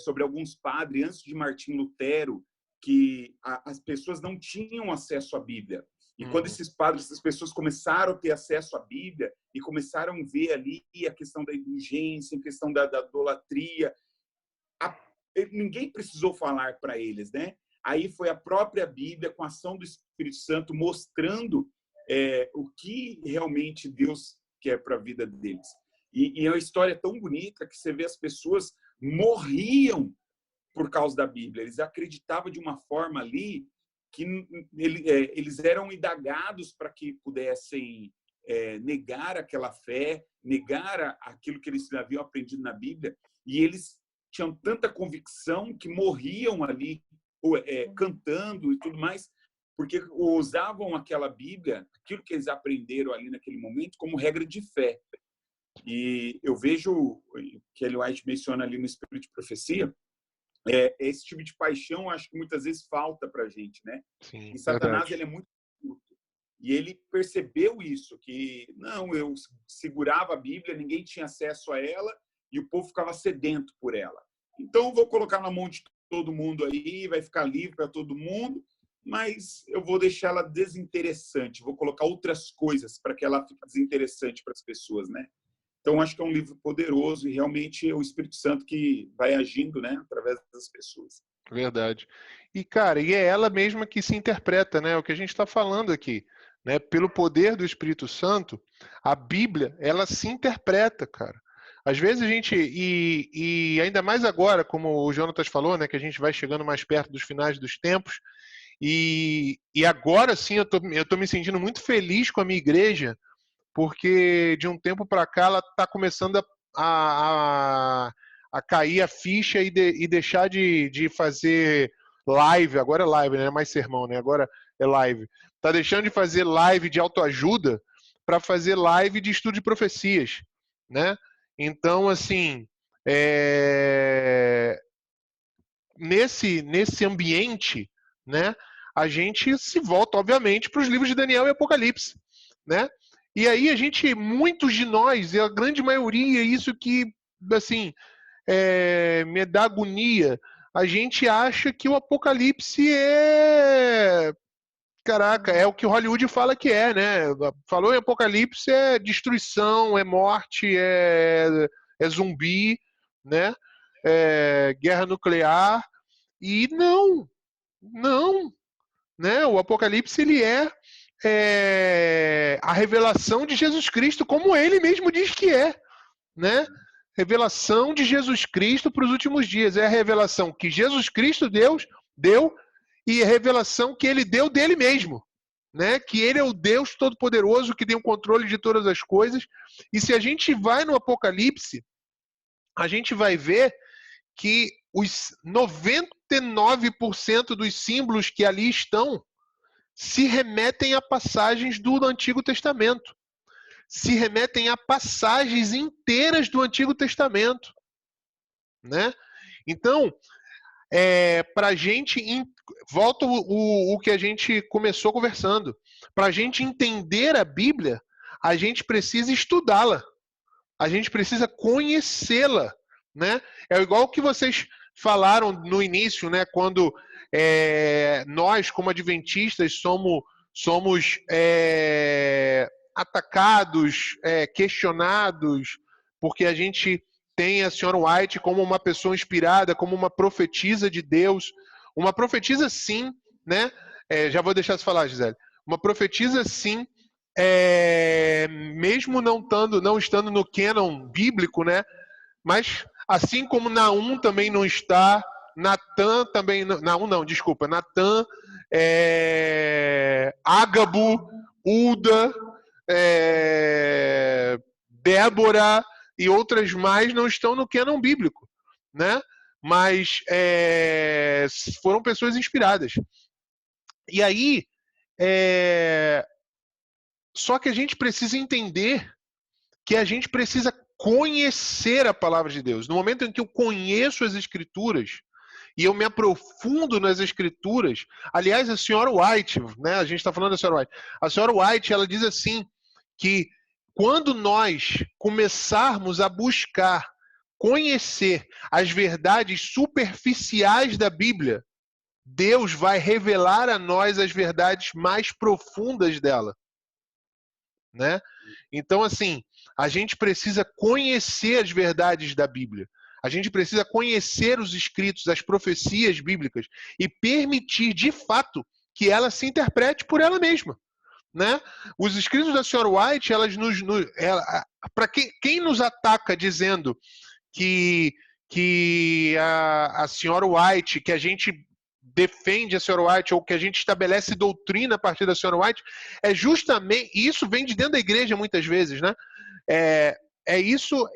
sobre alguns padres, antes de Martim Lutero, que as pessoas não tinham acesso à Bíblia. E quando esses padres, essas pessoas começaram a ter acesso à Bíblia e começaram a ver ali a questão da indulgência, a questão da idolatria, ninguém precisou falar para eles, né? Aí foi a própria Bíblia, com a ação do Espírito Santo, mostrando o que realmente Deus quer para a vida deles. E é uma história tão bonita que você vê as pessoas morriam por causa da Bíblia. Eles acreditavam de uma forma ali que eles eram indagados para que pudessem negar aquela fé, negar aquilo que eles haviam aprendido na Bíblia, e eles tinham tanta convicção que morriam ali cantando e tudo mais, porque usavam aquela Bíblia, aquilo que eles aprenderam ali naquele momento, como regra de fé. E eu vejo que Ellen White menciona ali no Espírito de Profecia, esse tipo de paixão, acho que muitas vezes falta para a gente, né? Sim, e Satanás, verdade. ele é muito curto. E ele percebeu isso, que não, eu segurava a Bíblia, ninguém tinha acesso a ela e o povo ficava sedento por ela. Então, eu vou colocar na mão de todo mundo aí, vai ficar livre para todo mundo, mas eu vou deixar ela desinteressante, vou colocar outras coisas para que ela fique desinteressante para as pessoas, né? Então, acho que é um livro poderoso e realmente é o Espírito Santo que vai agindo, né, através das pessoas. Verdade. E, cara, e é ela mesma que se interpreta, né? O que a gente está falando aqui, né? Pelo poder do Espírito Santo, a Bíblia, ela se interpreta, cara. Às vezes a gente, e ainda mais agora, como o Jonatas falou, né? Que a gente vai chegando mais perto dos finais dos tempos, e agora sim eu tô me sentindo muito feliz com a minha igreja, porque de um tempo para cá ela está começando a cair a ficha e deixar de fazer live. Agora é live, não é mais sermão, né? Agora é live. Tá deixando de fazer live de autoajuda para fazer live de estudo de profecias, né? Então, assim, nesse ambiente, né? A gente se volta, obviamente, para os livros de Daniel e Apocalipse, né? E aí muitos de nós, e a grande maioria, isso que, assim, me dá agonia, a gente acha que o Apocalipse caraca, é o que Hollywood fala que é, né? Falou em Apocalipse é destruição, é morte, é zumbi, né? É guerra nuclear. E não, né? O Apocalipse ele é a revelação de Jesus Cristo, como ele mesmo diz que é, né? Revelação de Jesus Cristo para os últimos dias. É a revelação que Jesus Cristo deu e a revelação que ele deu dele mesmo, né? Que ele é o Deus Todo-Poderoso que tem o controle de todas as coisas. E se a gente vai no Apocalipse, a gente vai ver que os 99% dos símbolos que ali estão se remetem a passagens do Antigo Testamento. Se remetem a passagens inteiras do Antigo Testamento, né? Então, para a gente, volta o que a gente começou conversando, para a gente entender a Bíblia, a gente precisa estudá-la, a gente precisa conhecê-la, né? É igual o que vocês falaram no início, né? Quando nós, como adventistas, somos atacados, questionados, porque a gente tem a senhora White como uma pessoa inspirada, como uma profetisa de Deus. Uma profetisa, sim, né? Já vou deixar você falar, Gisele. Uma profetisa, sim, mesmo não estando no cânon bíblico, né? Mas assim como Naum também não está, Natan também não, Natan, Ágabo, Uda, Débora e outras mais não estão no cânon bíblico, né? Mas foram pessoas inspiradas. E aí, só que a gente precisa entender que a gente precisa conhecer a palavra de Deus. No momento em que eu conheço as Escrituras e eu me aprofundo nas Escrituras, aliás, a senhora White, né? A gente está falando da senhora White. A senhora White, ela diz assim que quando nós começarmos a buscar conhecer as verdades superficiais da Bíblia, Deus vai revelar a nós as verdades mais profundas dela, né? Então, assim, a gente precisa conhecer as verdades da Bíblia. A gente precisa conhecer os escritos, as profecias bíblicas e permitir, de fato, que ela se interprete por ela mesma, né? Os escritos da senhora White, elas para quem nos ataca dizendo que a senhora White, que a gente defende a senhora White ou que a gente estabelece doutrina a partir da senhora White, é justamente, e isso vem de dentro da igreja muitas vezes, né?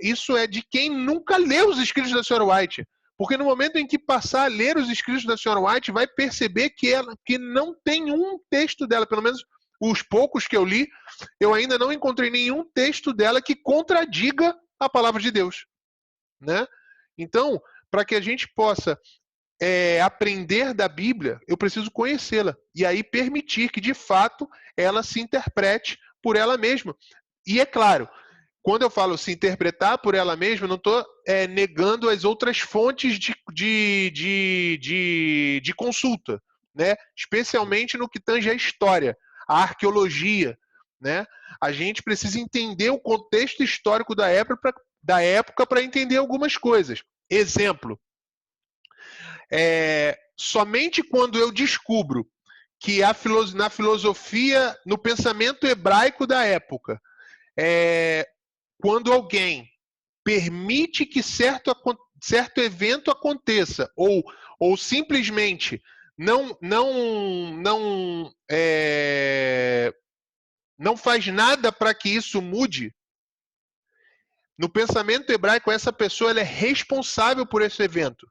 Isso é de quem nunca leu os escritos da senhora White. Porque no momento em que passar a ler os escritos da senhora White, vai perceber que não tem um texto dela, pelo menos os poucos que eu li, eu ainda não encontrei nenhum texto dela que contradiga a palavra de Deus, né? Então, para que a gente possa aprender da Bíblia, eu preciso conhecê-la. E aí permitir que, de fato, ela se interprete por ela mesma. E é claro, quando eu falo se interpretar por ela mesma, eu não estou negando as outras fontes de consulta, né? Especialmente no que tange a história, a arqueologia, né? A gente precisa entender o contexto histórico da época para entender algumas coisas. Exemplo, somente quando eu descubro que na filosofia, no pensamento hebraico da época, quando alguém permite que certo evento aconteça ou simplesmente não faz nada para que isso mude, no pensamento hebraico, essa pessoa ela é responsável por esse evento.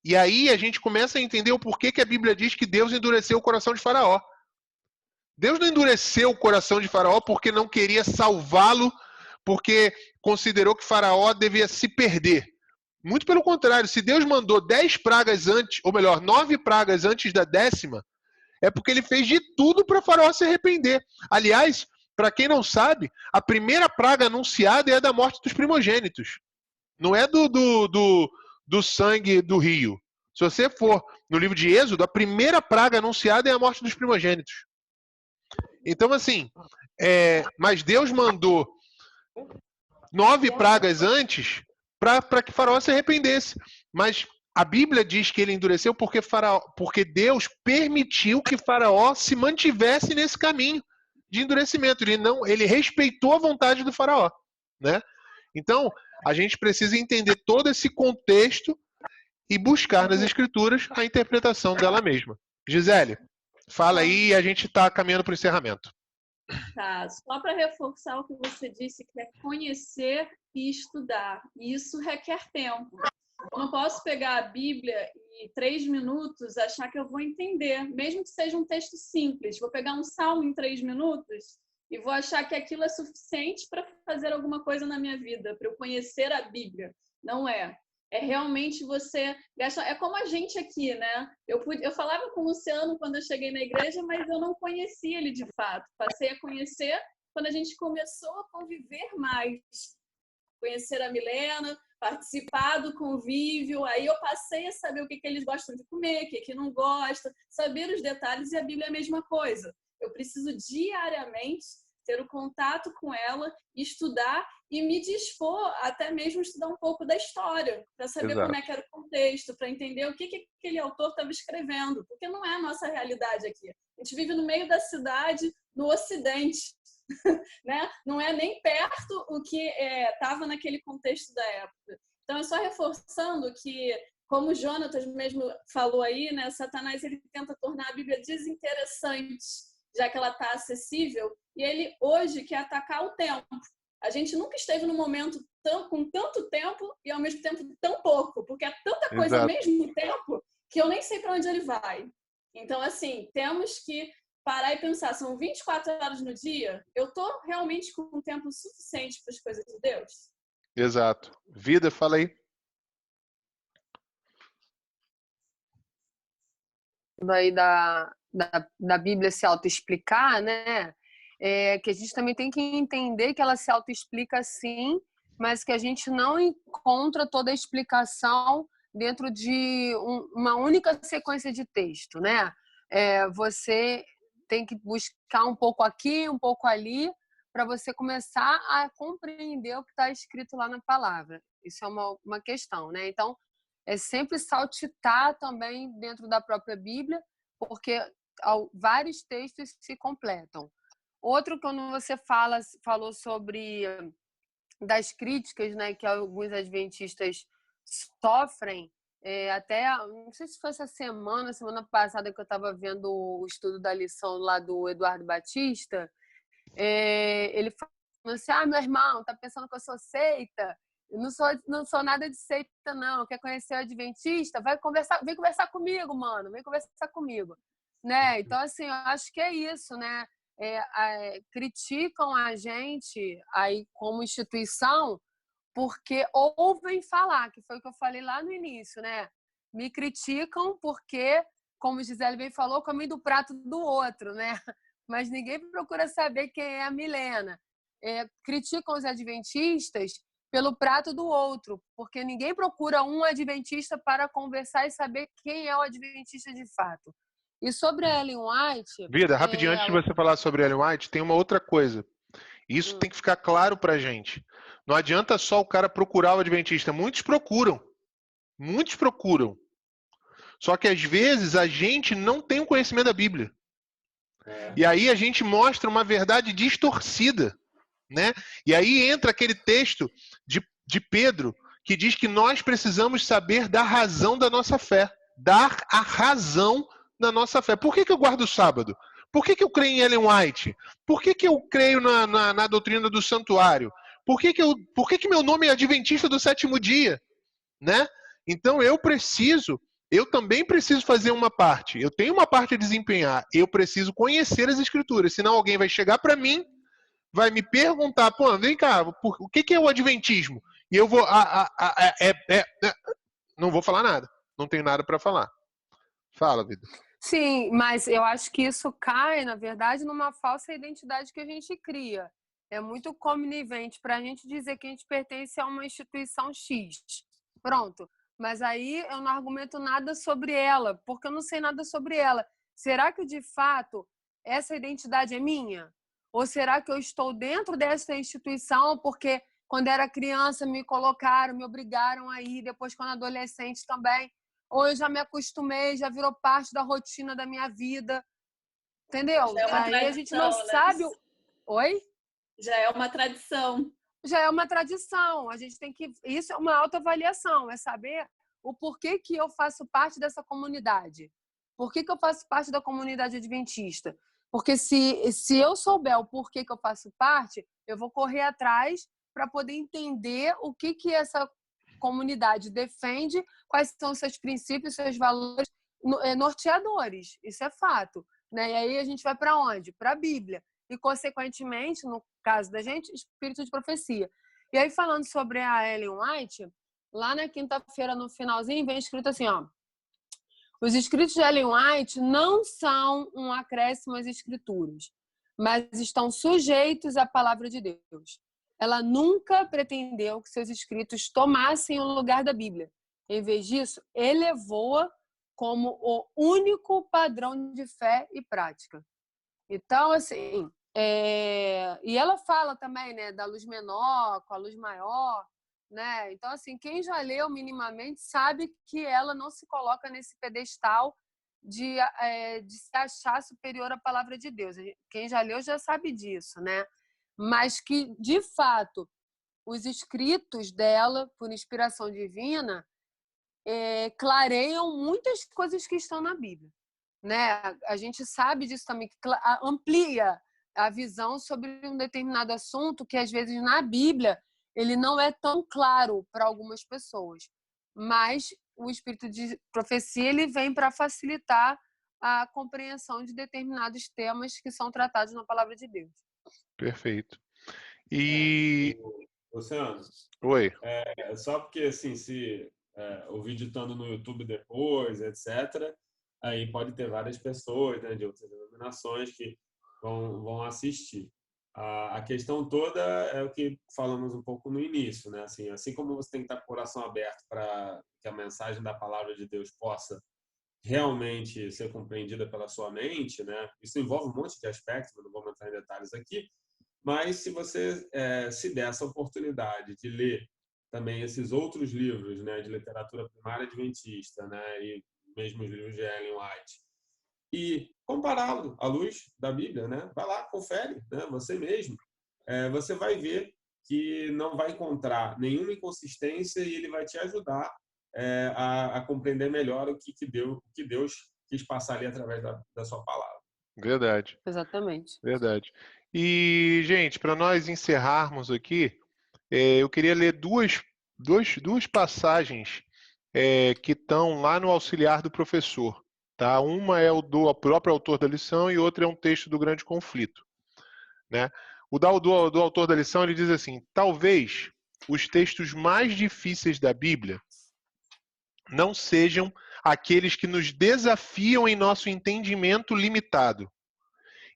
E aí a gente começa a entender o porquê que a Bíblia diz que Deus endureceu o coração de Faraó. Deus não endureceu o coração de Faraó porque não queria salvá-lo, porque considerou que Faraó devia se perder. Muito pelo contrário, se Deus mandou 10 pragas antes, ou melhor, 9 pragas antes da 10ª, é porque ele fez de tudo para Faraó se arrepender. Aliás, para quem não sabe, a primeira praga anunciada é a da morte dos primogênitos. Não é do sangue do rio. Se você for no livro de Êxodo, a primeira praga anunciada é a morte dos primogênitos. Então, assim, mas Deus mandou 9 pragas antes para que Faraó se arrependesse. Mas a Bíblia diz que ele endureceu porque Deus permitiu que Faraó se mantivesse nesse caminho de endurecimento. Ele respeitou a vontade do Faraó, né? Então, a gente precisa entender todo esse contexto e buscar nas Escrituras a interpretação dela mesma. Gisele, fala aí e a gente está caminhando para o encerramento. Tá, só para reforçar o que você disse, que é conhecer e estudar. E isso requer tempo. Eu não posso pegar a Bíblia e 3 minutos achar que eu vou entender, mesmo que seja um texto simples. Vou pegar um salmo em 3 minutos e vou achar que aquilo é suficiente para fazer alguma coisa na minha vida, para eu conhecer a Bíblia. Não é. É realmente você gastar. É como a gente aqui, né? Eu falava com o Luciano quando eu cheguei na igreja, mas eu não conhecia ele de fato. Passei a conhecer quando a gente começou a conviver mais. Conhecer a Milena, participar do convívio. Aí eu passei a saber o que eles gostam de comer, o que não gostam, saber os detalhes, e a Bíblia é a mesma coisa. Eu preciso diariamente ter o contato com ela, estudar e me dispor até mesmo estudar um pouco da história, para saber como é que era o contexto, para entender o que aquele autor estava escrevendo, porque não é a nossa realidade aqui. A gente vive no meio da cidade, no Ocidente, né? Não é nem perto o que estava naquele contexto da época. Então, é só reforçando que, como o Jonatas mesmo falou aí, né, Satanás ele tenta tornar a Bíblia desinteressante, já que ela está acessível, e ele hoje quer atacar o tempo. A gente nunca esteve num momento com tanto tempo e, ao mesmo tempo, tão pouco, porque é tanta coisa ao mesmo tempo que eu nem sei para onde ele vai. Então, assim, temos que parar e pensar, são 24 horas no dia, eu estou realmente com tempo suficiente para as coisas de Deus? Exato. Vida, fala aí. Aí da Bíblia se autoexplicar, né? Que a gente também tem que entender que ela se autoexplica sim, mas que a gente não encontra toda a explicação dentro de uma única sequência de texto, né? Você tem que buscar um pouco aqui, um pouco ali, para você começar a compreender o que está escrito lá na palavra. Isso é uma questão, né? Então, é sempre saltitar também dentro da própria Bíblia, porque vários textos se completam. Outro, quando você falou sobre das críticas, né, que alguns adventistas sofrem, até, não sei se foi essa semana passada que eu estava vendo o estudo da lição lá do Eduardo Batista, ele falou assim, meu irmão, tá pensando que eu sou seita? Eu não sou nada de seita, não. Quer conhecer o adventista? Vem conversar comigo, mano. Vem conversar comigo. Né? Então, assim, eu acho que é isso, né? Criticam a gente aí como instituição porque ouvem falar, que foi o que eu falei lá no início, né? me criticam porque, como Gisele bem falou, comem do prato do outro, né? Mas ninguém procura saber quem é a Milena. Criticam os adventistas pelo prato do outro, porque ninguém procura um adventista para conversar e saber quem é o adventista de fato. E sobre a Ellen White... Vida, rapidinho, antes de você falar sobre a Ellen White, tem uma outra coisa. Isso tem que ficar claro pra gente. Não adianta só o cara procurar o adventista. Muitos procuram. Só que às vezes a gente não tem o conhecimento da Bíblia. E aí a gente mostra uma verdade distorcida, né? E aí entra aquele texto de Pedro que diz que nós precisamos saber da razão da nossa fé. Dar a razão da nossa fé. Por que eu guardo o sábado? Por que eu creio em Ellen White? Por que eu creio na doutrina do santuário? Por que meu nome é Adventista do Sétimo Dia? Né? Então eu também preciso fazer uma parte. Eu tenho uma parte a desempenhar. Eu preciso conhecer as Escrituras. Senão alguém vai chegar para mim, vai me perguntar, pô, vem cá, o que é o Adventismo? E eu vou... não vou falar nada. Não tenho nada para falar. Fala, Vida. Sim, mas eu acho que isso cai, na verdade, numa falsa identidade que a gente cria. É muito conivente para a gente dizer que a gente pertence a uma instituição X. Pronto. Mas aí eu não argumento nada sobre ela, porque eu não sei nada sobre ela. Será que, de fato, essa identidade é minha? Ou será que eu estou dentro dessa instituição porque, quando era criança, me colocaram, me obrigaram a ir, depois, quando adolescente também? Ou eu já me acostumei, já virou parte da rotina da minha vida. Entendeu? Aí a gente não sabe... Oi? Já é uma tradição. Já é uma tradição. A gente tem que... Isso é uma autoavaliação, é saber o porquê que eu faço parte dessa comunidade. Por que eu faço parte da comunidade adventista? Porque se eu souber o porquê que eu faço parte, eu vou correr atrás para poder entender o que essa comunidade defende, quais são seus princípios, seus valores norteadores. Isso é fato. Né? E aí a gente vai para onde? Para a Bíblia. E, consequentemente, no caso da gente, espírito de profecia. E aí, falando sobre a Ellen White, lá na quinta-feira, no finalzinho, vem escrito assim, ó: os escritos de Ellen White não são um acréscimo às escrituras, mas estão sujeitos à palavra de Deus. Ela nunca pretendeu que seus escritos tomassem o lugar da Bíblia. Em vez disso, elevou-a como o único padrão de fé e prática. Então, assim, e ela fala também, né, da luz menor com a luz maior, né? Então, assim, quem já leu minimamente sabe que ela não se coloca nesse pedestal de se achar superior à palavra de Deus. Quem já leu já sabe disso, né? Mas que, de fato, os escritos dela, por inspiração divina, clareiam muitas coisas que estão na Bíblia. Né? A gente sabe disso também, que amplia a visão sobre um determinado assunto que, às vezes, na Bíblia, ele não é tão claro para algumas pessoas. Mas o espírito de profecia ele vem para facilitar a compreensão de determinados temas que são tratados na palavra de Deus. Perfeito. E... Luciano? Oi. Só porque, assim, se o vídeo estando no YouTube depois, etc., aí pode ter várias pessoas, né, de outras denominações que vão assistir. A questão toda é o que falamos um pouco no início, né? Assim como você tem que estar com o coração aberto para que a mensagem da palavra de Deus possa realmente ser compreendida pela sua mente, né? Isso envolve um monte de aspectos, não vamos entrar em detalhes aqui, mas se você se der essa oportunidade de ler também esses outros livros, né, de literatura primária adventista, né, e mesmo os livros de Ellen White, e compará-lo à luz da Bíblia, né? Vai lá, confere, né? Você mesmo. Você vai ver que não vai encontrar nenhuma inconsistência e ele vai te ajudar a compreender melhor o que Deus quis passar ali através da sua palavra. Verdade. Exatamente. Verdade. E, gente, para nós encerrarmos aqui, eu queria ler duas passagens que estão lá no auxiliar do professor. Tá? Uma é o do próprio autor da lição e outra é um texto do Grande Conflito. Né? O do autor da lição ele diz assim: talvez os textos mais difíceis da Bíblia não sejam aqueles que nos desafiam em nosso entendimento limitado.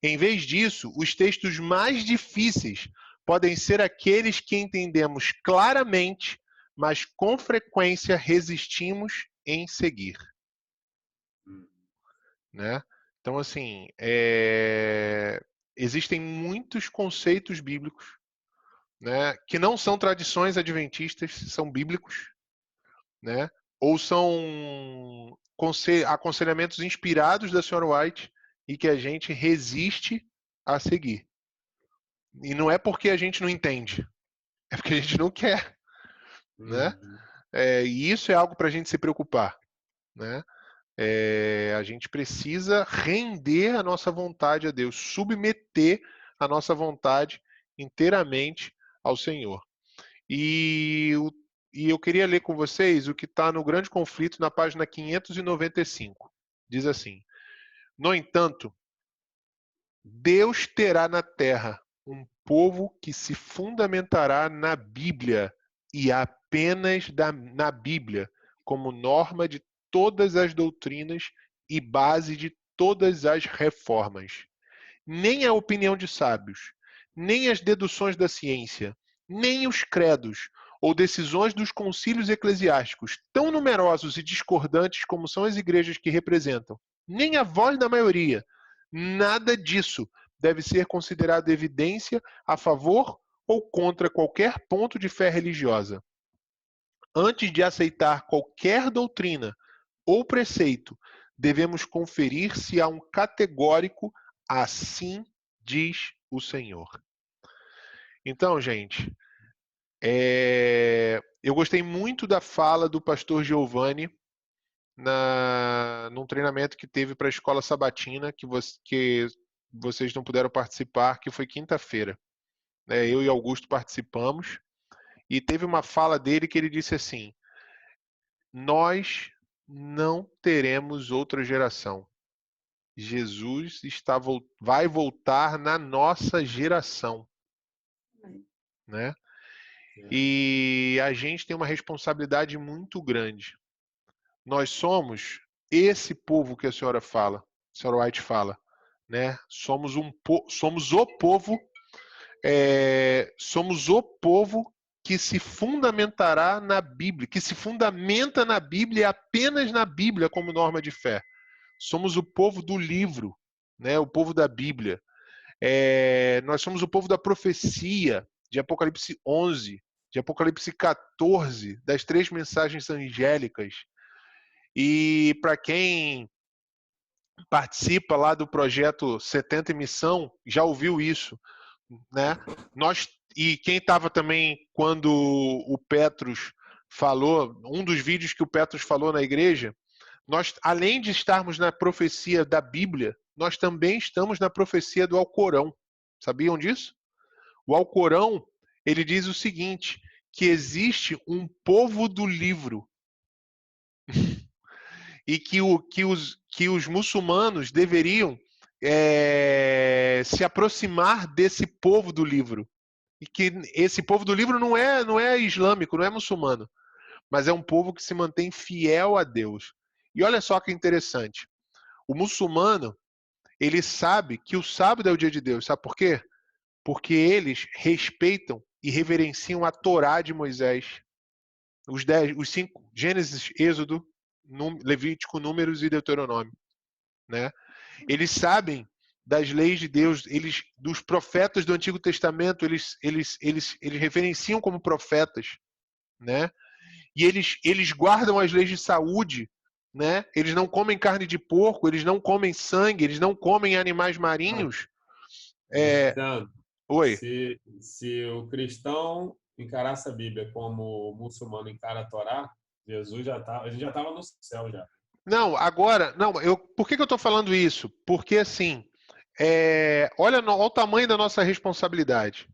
Em vez disso, os textos mais difíceis podem ser aqueles que entendemos claramente, mas com frequência resistimos em seguir. Né? Então, assim, existem muitos conceitos bíblicos, né, que não são tradições adventistas, são bíblicos, né, ou são aconselhamentos inspirados da Sra. White e que a gente resiste a seguir. E não é porque a gente não entende, é porque a gente não quer, né? E isso é algo para a gente se preocupar, né? A gente precisa render a nossa vontade a Deus, submeter a nossa vontade inteiramente ao Senhor. E eu queria ler com vocês o que está no Grande Conflito, na página 595. Diz assim: no entanto, Deus terá na terra um povo que se fundamentará na Bíblia e apenas na Bíblia, como norma de todas as doutrinas e base de todas as reformas. Nem a opinião de sábios, nem as deduções da ciência, nem os credos ou decisões dos concílios eclesiásticos, tão numerosos e discordantes como são as igrejas que representam, nem a voz da maioria, nada disso deve ser considerado evidência a favor ou contra qualquer ponto de fé religiosa. Antes de aceitar qualquer doutrina ou preceito, devemos conferir se há um categórico assim diz o Senhor. Então, gente, eu gostei muito da fala do pastor Giovanni num treinamento que teve para a Escola Sabatina, que vocês não puderam participar, que foi quinta-feira. Eu e Augusto participamos, e teve uma fala dele que ele disse assim: nós não teremos outra geração. Jesus vai voltar na nossa geração, né? E a gente tem uma responsabilidade muito grande. Nós somos esse povo que a senhora White fala, né? Somos o povo, somos o povo que se fundamentará na Bíblia, que se fundamenta na Bíblia e apenas na Bíblia como norma de fé. Somos o povo do livro, né? O povo da Bíblia. Nós somos o povo da profecia, de Apocalipse 11, de Apocalipse 14, das 3 mensagens angélicas. E para quem participa lá do projeto 70 em Missão, já ouviu isso, né? E quem estava também quando o Petrus falou, um dos vídeos que o Petrus falou na igreja, nós, além de estarmos na profecia da Bíblia, nós também estamos na profecia do Alcorão. Sabiam disso? O Alcorão, ele diz o seguinte, que existe um povo do livro e que os muçulmanos deveriam se aproximar desse povo do livro. E que esse povo do livro não é islâmico, não é muçulmano, mas é um povo que se mantém fiel a Deus. E olha só que interessante. O muçulmano, ele sabe que o sábado é o dia de Deus. Sabe por quê? Porque eles respeitam e reverenciam a Torá de Moisés. Os 5, Gênesis, Êxodo, Levítico, Números e Deuteronômio. Né? Eles sabem das leis de Deus, dos profetas do Antigo Testamento, eles reverenciam como profetas. Né? E eles guardam as leis de saúde, né? Eles não comem carne de porco, eles não comem sangue, eles não comem animais marinhos. Oi. Se o cristão encarasse a Bíblia como o muçulmano encara a Torá, a gente já estava no céu já. Por que eu estou falando isso? Porque assim, olha o tamanho da nossa responsabilidade.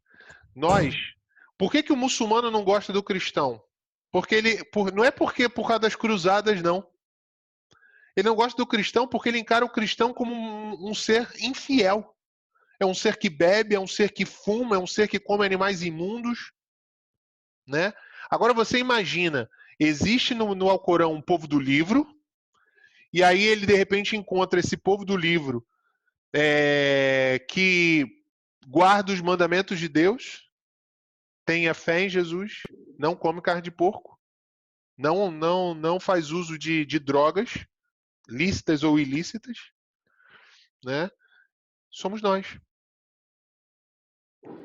Por que o muçulmano não gosta do cristão? Porque não é por causa das cruzadas, não. Ele não gosta do cristão porque ele encara o cristão como um ser infiel. É um ser que bebe, é um ser que fuma, é um ser que come animais imundos. né? Agora você imagina, existe no Alcorão um povo do livro, e aí ele de repente encontra esse povo do livro que guarda os mandamentos de Deus, tenha fé em Jesus, não come carne de porco, não faz uso de drogas, lícitas ou ilícitas, né? Somos nós.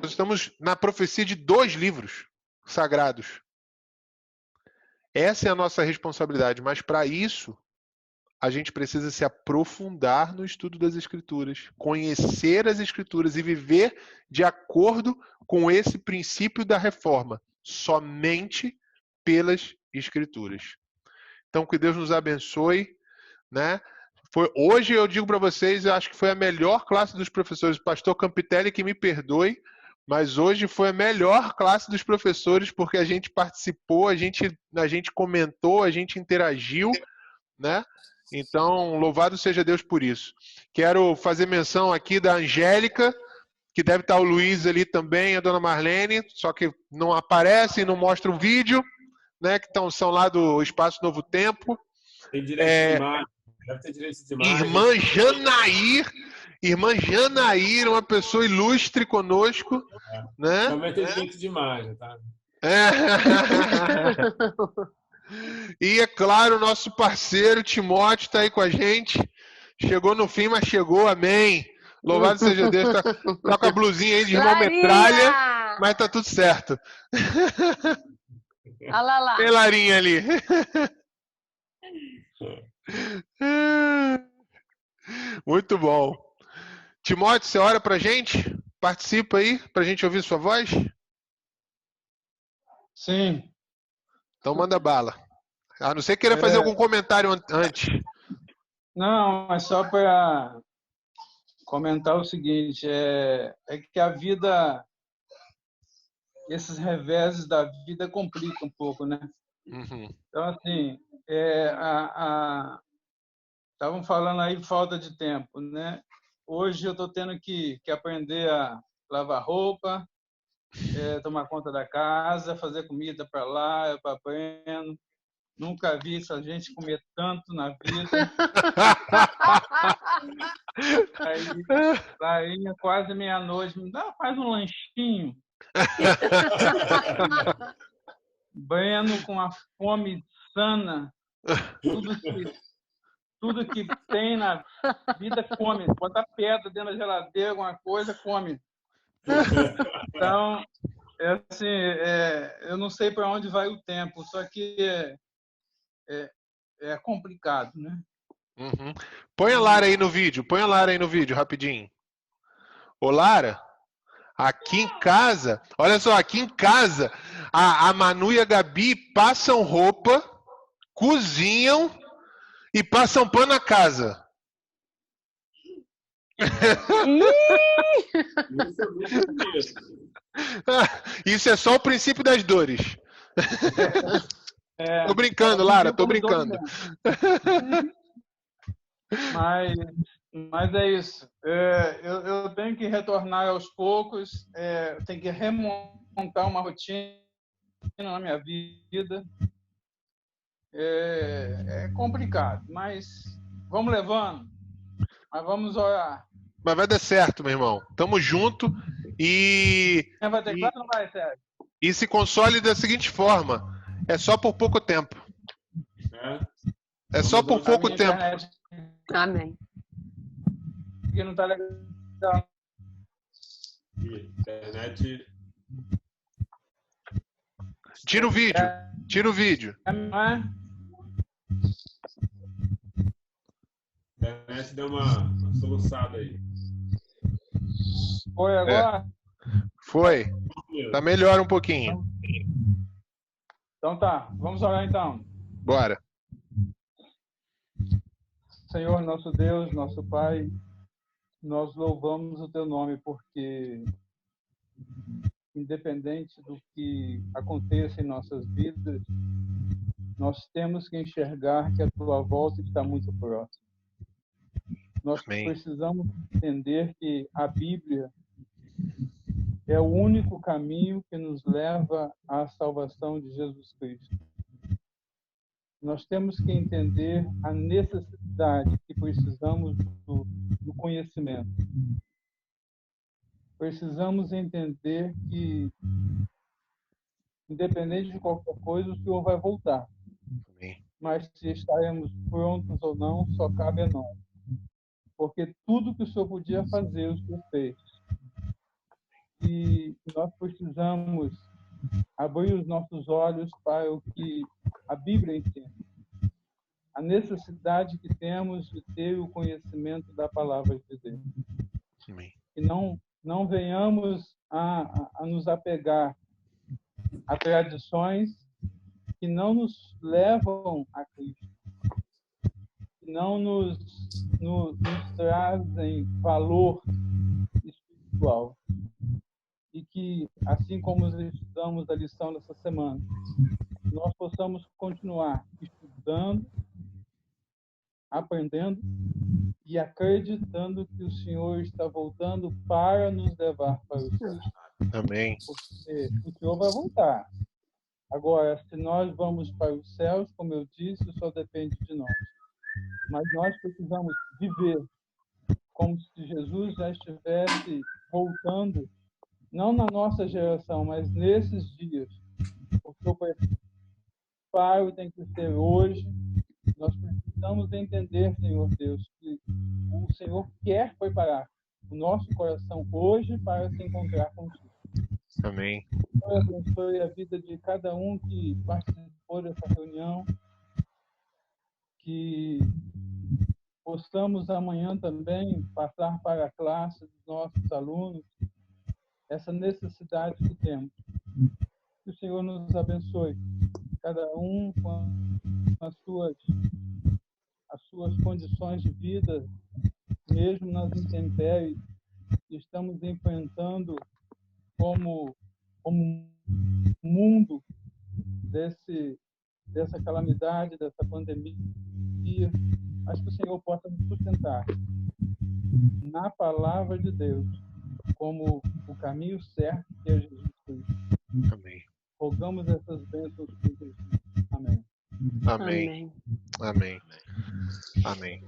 Nós estamos na profecia de 2 livros sagrados. Essa é a nossa responsabilidade, mas para isso a gente precisa se aprofundar no estudo das Escrituras, conhecer as Escrituras e viver de acordo com esse princípio da reforma, somente pelas Escrituras. Então, que Deus nos abençoe, né? Hoje eu digo para vocês, eu acho que foi a melhor classe dos professores. O pastor Campitelli que me perdoe, mas hoje foi a melhor classe dos professores porque a gente participou, a gente comentou, a gente interagiu, né? Então, louvado seja Deus por isso. Quero fazer menção aqui da Angélica, que deve estar o Luiz ali também, a dona Marlene, só que não aparece, não mostra o vídeo, né? Que são lá do Espaço Novo Tempo. Tem direito de imagem. Deve ter direito de imagem. Irmã Janaíra, uma pessoa ilustre conosco, né? Também tem direito de imagem, tá? E é claro, o nosso parceiro Timóteo está aí com a gente. Chegou no fim, mas chegou, amém. Louvado seja Deus. Tá com a blusinha aí de irmão metralha, mas tá tudo certo. Olha lá. Tem Larinha ali. Muito bom. Timóteo, você ora pra gente? Participa aí, pra gente ouvir sua voz? Sim. Então manda bala. A não ser que queira fazer algum comentário antes. Não, é só para comentar o seguinte, é que a vida, esses reveses da vida complicam um pouco, né? Uhum. Então, assim, estavam falando aí de falta de tempo, né? Hoje eu estou tendo que aprender a lavar roupa, tomar conta da casa, fazer comida para lá, para aprendo. Nunca vi essa gente comer tanto na vida. Aí quase meia-noite, me dá, faz um lanchinho. Breno com a fome sana, tudo que tem na vida come. Bota pedra dentro da geladeira, alguma coisa, come. Então, assim, eu não sei para onde vai o tempo, só que é complicado, né? Uhum. Põe a Lara aí no vídeo, rapidinho. Ô, Lara, aqui em casa, olha só, aqui em casa, a Manu e a Gabi passam roupa, cozinham e passam pano na casa. Isso é só o princípio das dores. Tô brincando, Lara, tô brincando. Mas é isso. Eu tenho que retornar aos poucos, tenho que remontar uma rotina na minha vida. É complicado, mas vamos levando. Mas vamos orar. Mas vai dar certo, meu irmão. Tamo junto e... Vai ter claro ou não vai, Sérgio? E se console da seguinte forma. É só por pouco tempo. É só por pouco tempo. Internet, Amém. que não tá legal. Internet. Tira o vídeo. Tira o vídeo. Não A internet deu uma soluçada aí. Foi agora? Foi. Tá melhor um pouquinho. Então tá, vamos orar então. Bora. Senhor, nosso Deus, nosso Pai, nós louvamos o Teu nome porque, independente do que aconteça em nossas vidas, nós temos que enxergar que a Tua volta está muito próxima. Nós Amém. precisamos entender que a Bíblia é o único caminho que nos leva à salvação de Jesus Cristo. Nós temos que entender a necessidade que precisamos do conhecimento. Precisamos entender que, independente de qualquer coisa, o Senhor vai voltar. Amém. Mas se estaremos prontos ou não, só cabe a nós. Porque tudo que o Senhor podia fazer, o Senhor fez. E nós precisamos abrir os nossos olhos para o que a Bíblia ensina. A necessidade que temos de ter o conhecimento da palavra de Deus. Amém. E não venhamos a nos apegar a tradições que não nos levam a Cristo, que não nos trazem valor espiritual. E que, assim como estudamos a lição dessa semana, nós possamos continuar estudando, aprendendo e acreditando que o Senhor está voltando para nos levar para o céu. Amém. Porque o Senhor vai voltar. Agora, se nós vamos para os céus, como eu disse, só depende de nós. Mas nós precisamos viver como se Jesus já estivesse voltando, não na nossa geração, mas nesses dias. Porque o preparo tem que ser hoje. Nós precisamos entender, Senhor Deus, que o Senhor quer preparar o nosso coração hoje para se encontrar contigo. Amém. Eu abençoe a vida de cada um que participou dessa reunião, que possamos amanhã também passar para a classe dos nossos alunos essa necessidade que temos. Que o Senhor nos abençoe, cada um com as suas condições de vida, mesmo nas intempéries que estamos enfrentando como mundo dessa calamidade, dessa pandemia, mas que o Senhor possa nos sustentar na palavra de Deus como o caminho certo que é Jesus Cristo. Amém. Rogamos essas bênçãos por Jesus. Amém. Amém. Amém. Amém.